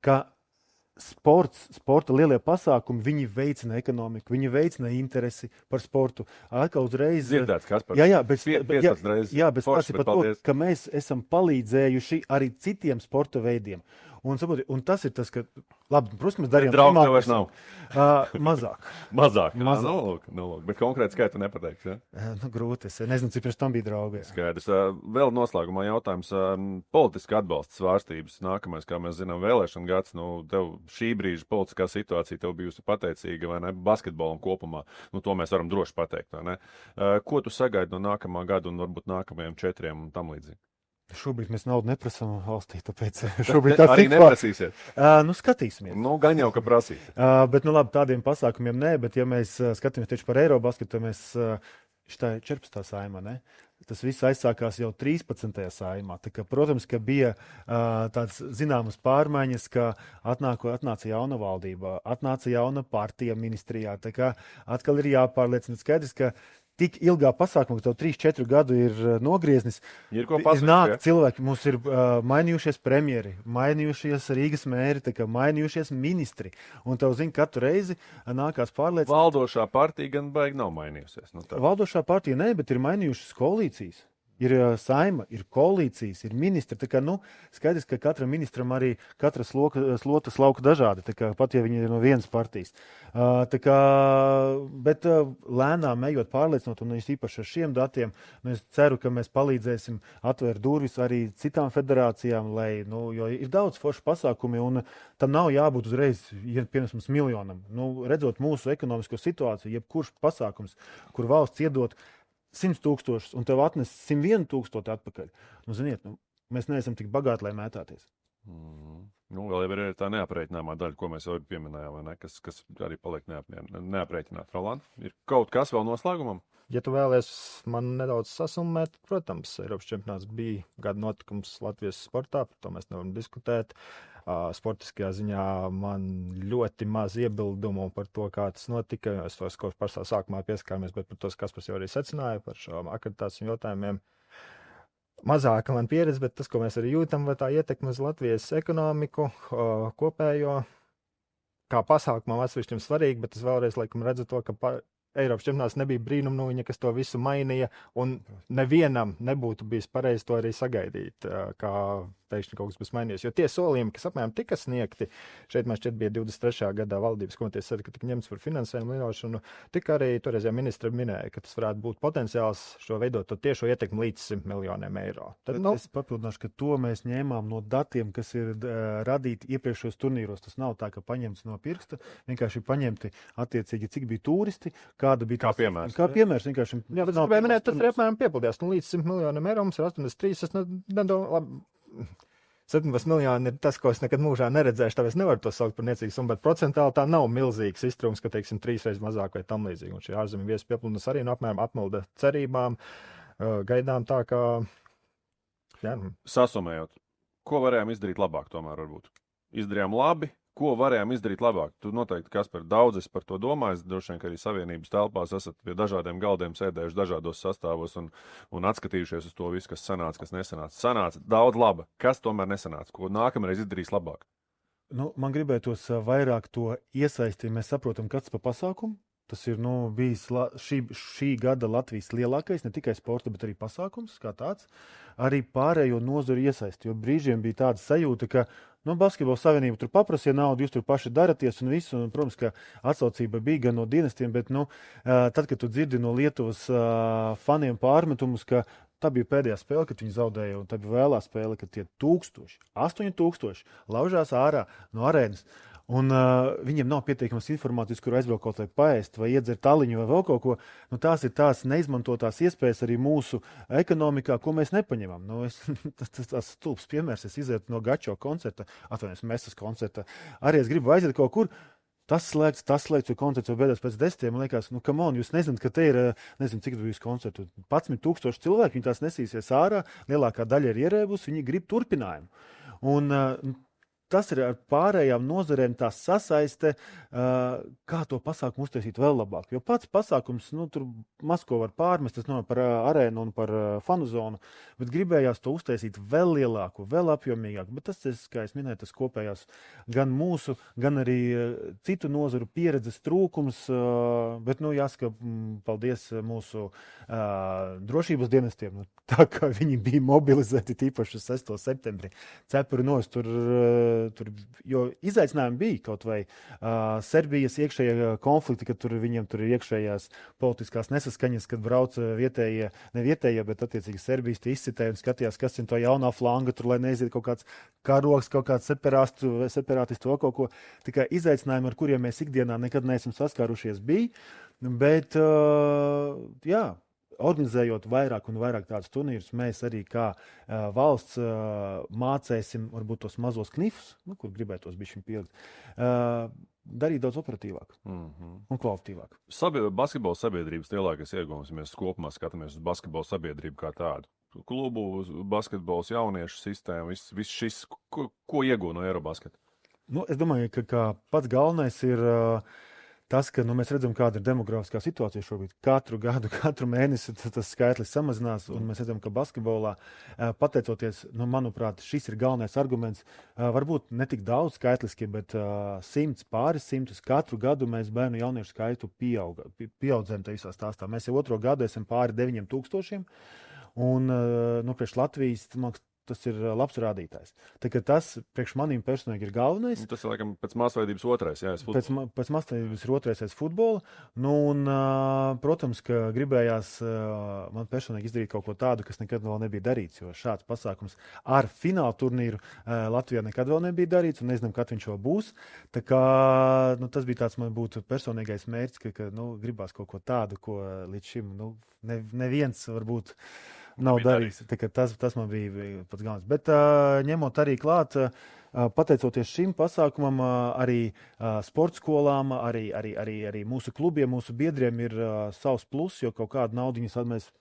ka sporta lielie pasākumi, viņi veicina ekonomiku, viņi veicina interesi par sportu. Atkal uzreiz... Dzirdēts, Kaspar. Jā, bet tas ir par to, ka mēs esam palīdzējuši arī citiem sporta veidiem. Un tas ir tas, ka, labi, protams, mēs darījām draugu tev vairs nav. Mazāk. Nolūk. Bet konkrēti skaitu nepateikts, ja? Grūti. Es nezinu, cik pirms tam bija draugi. Skaidrs. Vēl noslēgumā jautājums. Politiska atbalsta svārstības. Nākamais, kā mēs zinām, vēlēšana gads. Tev šī brīža politiskā situācija tev bijusi pateicīga, vai ne? Basketbolam kopumā. To mēs varam droši pateikt, vai ne? Ko tu sagaidi no nākamā gada un varbūt nākamajiem 4 un tam līdzīgi? Šobrīd mēs naudu neprasām valstī, tāpēc šobrīd tā arī neprasīsiet. Skatīsimies. Gan jau, ka prasīs. Bet, labi, tādiem pasākumiem nē, bet ja mēs skatāmies tieši par Eirobasketu, mēs šitā 14. saimā, ne? Tas viss aizsākās jau 13. saimā. Tā kā, protams, ka bija tāds zināmas pārmaiņas, ka atnāca jauna valdība, atnāca jauna partija ministrijā. Tā kā atkal ir jāpārliecina skaidrs, ka tik ilgā pasākumā, ka tev 3-4 gadu ir nogrieznis, ir nāk cilvēki, mums ir mainījušies premjeri, mainījušies Rīgas mēri, tā kā mainījušies ministri, un tev, katru reizi nākās pārliecināt. Valdošā partija gan baigi nav mainījusies. Valdošā partija nē, bet ir mainījušas koalīcijas. Ir saima, ir koalīcijas, ir ministri. Tā kā, skaidrs, ka katram ministram arī katra slota slauka dažādi, tā kā pat ja viņi ir no vienas partijas. Tā kā, bet lēnām ejot pārliecinot, un īpaši ar šiem datiem, es ceru, ka mēs palīdzēsim atvērt durvis arī citām federācijām, lai, jo ir daudz foršu pasākumi, un tam nav jābūt uzreiz, piemēram, miljonam. Redzot mūsu ekonomisko situāciju, jebkurš pasākums, kur valsts iedot 100,000 un tev atnes 101,000 atpakaļ. Ziniet, mēs neesam tik bagāti, lai mētāties. Nu, vēl ir tā neaprēķināmā daļa, ko mēs jau pieminējām, vai ne? Kas arī paliek neaprēķināt. Roland, ir kaut kas vēl noslēgumam? Ja tu vēlies man nedaudz sasummēt, protams, Eiropas čempionāts bija gada notikums Latvijas sportā, par to mēs nevaram diskutēt. Sportiskajā ziņā man ļoti maz iebildumu par to, kā tas notika. Es to pašā sākumā pieskārmies, bet par to Kaspars jau arī secināja par šo akreditāciju jautājumiem. Mazāka man pieredze, bet tas, ko mēs arī jūtam, vai tā ietekme uz Latvijas ekonomiku kopējo, kā pasākumam atsevišķiem svarīgi, bet es vēlreiz laikam redzu to, ka Eiropas čempionāts nebija brīnumnūjiņa, kas to visu mainīja, un nevienam nebūtu bijis pareizi to arī sagaidīt, kā pēkšņi kaut kas būs mainījies. Jo tie solījumi, kas apmēram tika sniegti, šeit man šķiet bija 23. gadā valdības komitejas arī, ka tika ņemts par finansējumu lietošanu, tika arī toreizajā ministra minēja, ka tas varētu būt potenciāls šo veidot to tiešo ietekmi līdz 100 miljoniem eiro. Tad, es papildināšu, ka to mēs ņēmām no datiem, kas ir radīti iepriekšējos turnīros. Tas nav tā, ka paņemts no pirksta, vienkārši paņemti attiecīgi, cik bija turisti, kāda bija kā piemērs. Kā piemērs vienkārši. Jā, bet gribēju minēt, tas apmēram piepildījās. Līdz 100 miljoniem eiro mums ir 83. Es nedomāju, 17 miljoni ir tas, ko es nekad mūžā neredzēšu, tāpēc nevaru to saukt par niecīgu summu, bet procentāli tā nav milzīgs iztrūms, ka, teiksim, 3 reizes mazāk vai tam līdzīgi. Un šī ārzemju viesu pieplūdums arī apmēram atmilda cerībām, gaidām tā, kā... Jā. Sasumējot, ko varējām izdarīt labāk tomēr varbūt? Izdarījām labi, ko varējām izdarīt labāk? Tu noteikti, Kaspar, daudz es par to domāju, droši vien, ka arī Savienības telpās esat pie dažādiem galdiem sēdējuši dažādos sastāvos un atskatījušies uz to visu, kas sanāca, kas nesanāca. Sanāca daudz laba. Kas tomēr nesanāca? Ko nākamreiz izdarīs labāk? Nu, man gribētos vairāk to iesaistīt. Mēs saprotam, kas pa pasākumu. Tas ir bijis šī gada Latvijas lielākais, ne tikai sporta, bet arī pasākums kā tāds. Arī pārējo nozaru iesaisti, jo brīžiem bija tāda sajūta, ka Basketbola savienība tur paprasīja naudu, jūs tur paši daraties un visu. Un, protams, ka atsaucība bija gan no dienestiem, bet tad, kad tu dzirdi no Lietuvas faniem pārmetumus, ka tā bija pēdējā spēle, kad viņi zaudēja, un tā bija vēlā spēle, kad tie 8000 laužās ārā no arēnas. Un viņiem nav pietiekamas informācijas, kur aizbraukt kaut vai paēst, vai iedzert taliņu, vai vēl kaut ko. Tās ir tās neizmantotās iespējas arī mūsu ekonomikā, ko mēs nepaņemam. Tas stulbs piemērs, es izietu no Gačo koncerta, atvainojos, Mesas koncerta. Arī es gribu aiziet kaut kur. Tas slēgts, jo koncerts jau beidzās pēc 10. Man liekas, come on, jūs nezināt, ka te ir, nezinu, cik bijis koncertu. 11,000 cilvēku, viņi tās nesīsies ārā, lielākā daļa ir ierēbus, viņi grib turpinājumu. Un tas ir ar pārējām nozarēm tā sasaiste, kā to pasākumu uztaisīt vēl labāk. Jo pats pasākums, tur maz ko var pārmest, tas nav par arēnu un par fanu zonu, bet gribējās to uztaisīt vēl lielāku, vēl apjomīgāku. Bet tas, kā es minēju, tas kopējās gan mūsu, gan arī citu nozaru pieredzes trūkums, bet, jāsaka, paldies mūsu drošības dienestiem, tā kā viņi bija mobilizēti tīpaši 6. septembrī. Cepuri nos jo izaicinājumi bija kaut vai Serbijas iekšējā konflikti, kad viņiem tur ir iekšējās politiskās nesaskaņas, kad brauc vietējie, ne vietējie, bet attiecīgi Serbijas izcitēja un skatījās, kas ir to jaunā flanga, tur, lai neiziet kaut kāds karoks, kaut kāds separātistu vai kaut ko. Tikai izaicinājumi, ar kuriem mēs ikdienā nekad neesam saskārušies, bija, bet jā. Organizējot vairāk un vairāk tādus turnīrus, mēs arī kā valsts mācēsim varbūt tos mazos knifus, kur gribētos bišķiņ pielikt, darīt daudz operatīvāk un kvalitatīvāk. Basketbola sabiedrības lielākais ieguvums, ja mēs kopumā skatāmies uz basketbola sabiedrību kā tādu. Klubu, basketbols, jauniešu sistēmu, viss šis, ko iegūst no Eirobasketa? Es domāju, ka pats galvenais ir tas, ka mēs redzam, kāda ir demografiskā situācija šobrīd. Katru gadu, katru mēnesi tas skaitlis samazinās, un mēs redzam, ka basketbolā, pateicoties, manuprāt, šis ir galvenais arguments, varbūt ne tik daudz skaitliski, bet 100, pāris simtus katru gadu mēs bērnu jauniešu skaitu pieaudzam te visā stāstā. Mēs jau 2. gadu esam pāri 9,000, un priekš Latvijas, tas ir labs rādītājs. Tas priekš manīm personīgi ir galvenais. Tas ir, laikam, pēc masveidības otrais, jā, pēc masveidības ir otrais futbola. Protams, ka gribējās man personīgi izdarīt kaut ko tādu, kas nekad vēl nebija darīts, jo šāds pasākums ar finālu turnīru Latvijā nekad vēl nebija darīts, un nezinām, kad viņš vēl būs. Tas bija tāds man būtu personīgais mērķis, ka gribās kaut ko tādu, ko līdz šim neviens varbūt nav darījis. Tas man bija pats galvenais. Bet ņemot arī klāt, pateicoties šim pasākumam, arī sporta skolām, arī mūsu klubiem, mūsu biedriem ir savs pluss, jo kaut kādu naudiņu mēs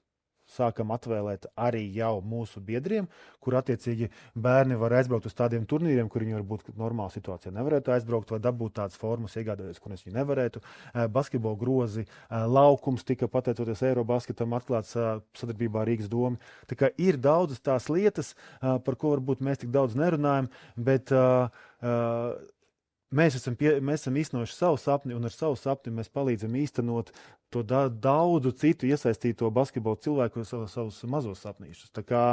sākam atvēlēt arī jau mūsu biedriem, kur attiecīgi bērni var aizbraukt uz tādiem turnīriem, kur viņi varbūt normāla situācijā nevarētu aizbraukt vai dabūt tādas formas, iegādājoties, kuras viņi nevarētu. Basketbola grozi, laukums tika pateicoties Eirobasketam atklāts sadarbībā ar Rīgas domu. Tā kā ir daudzas tās lietas, par ko varbūt mēs tik daudz nerunājam, bet mēs esam īstenojuši savu sapni, un ar savu sapni mēs palīdzam īstenot to daudzu citu iesaistīto basketbolu cilvēku savus mazos sapnīšus. Tā kā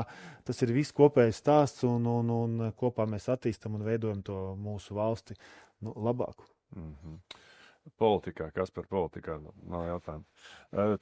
tas ir viss kopējs stāsts, un kopā mēs attīstam un veidojam to mūsu valsti labāku. Politikā, kas par politikā? Nav jautājumu.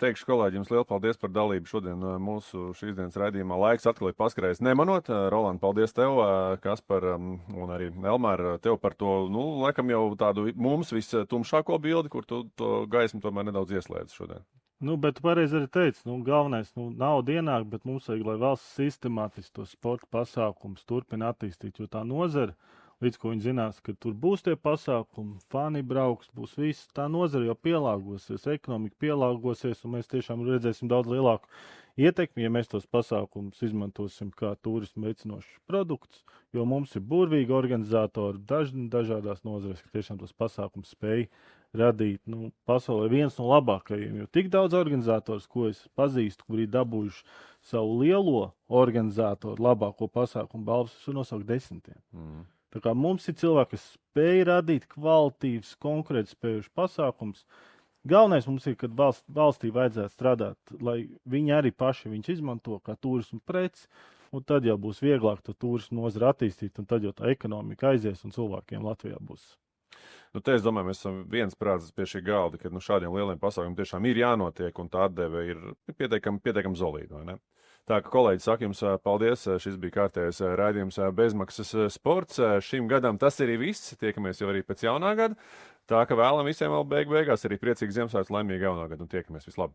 Teikšu kolēģi, jums lielu paldies par dalību šodien mūsu šīs dienas raidījumā. Laiks atkal ir paskrējis nemanot. Roland, paldies tev, Kaspar, un arī Elmār, tev par to, laikam jau tādu mums vistumšāko bildi, kur tu to gaismu tomēr nedaudz ieslēdz šodien. Bet pareizi arī teicu, galvenais nauda ienāk, bet mums vajag, lai valsts sistemātiski to sporta pasākumus turpina attīstīt, jo tā nozara, līdz ko viņi zinās, ka tur būs tie pasākumi, fani brauks, būs viss. Tā nozara jau pielāgosies, ekonomika pielāgosies, un mēs tiešām redzēsim daudz lielāku ietekmi, ja mēs tos pasākumus izmantosim kā turismu veicinošs produkts, jo mums ir burvīgi organizatori dažādās nozarēs, ka tiešām tos pasākumus spēj radīt. Pasaulē viens no labākajiem, jo tik daudz organizatorus, ko es pazīstu, kuri dabūjuši savu lielo organizatoru labāko pasākumu balvas, es nosauku 10. Tā kā mums ir cilvēki, kas spēj radīt kvalitīvs, konkurētspējušs pasākums. Galvenais mums ir, kad valstī vajadzētu strādāt, lai viņi arī paši viņus izmanto kā turismu preci, un tad jau būs vieglāk to turismu nozari attīstīt, un tad jau tā ekonomika aizies, un cilvēkiem Latvijā būs. Te es domāju, mēs esam viensprātis pie šī galda, ka šādiem lieliem pasākumiem tiešām ir jānotiek, un tā atdeve ir pietiekami solīda, vai ne? Tā kā kolēģi saka jums paldies, šis bija kārtējais raidījums Bezmaksas sports. Šim gadam tas arī viss, tiekamies jau arī pēc jaunā gada. Tā ka vēlam visiem vēl beigās arī priecīgu Ziemassvētku, laimīgu jaunā gadu un tiekamies vislabāk.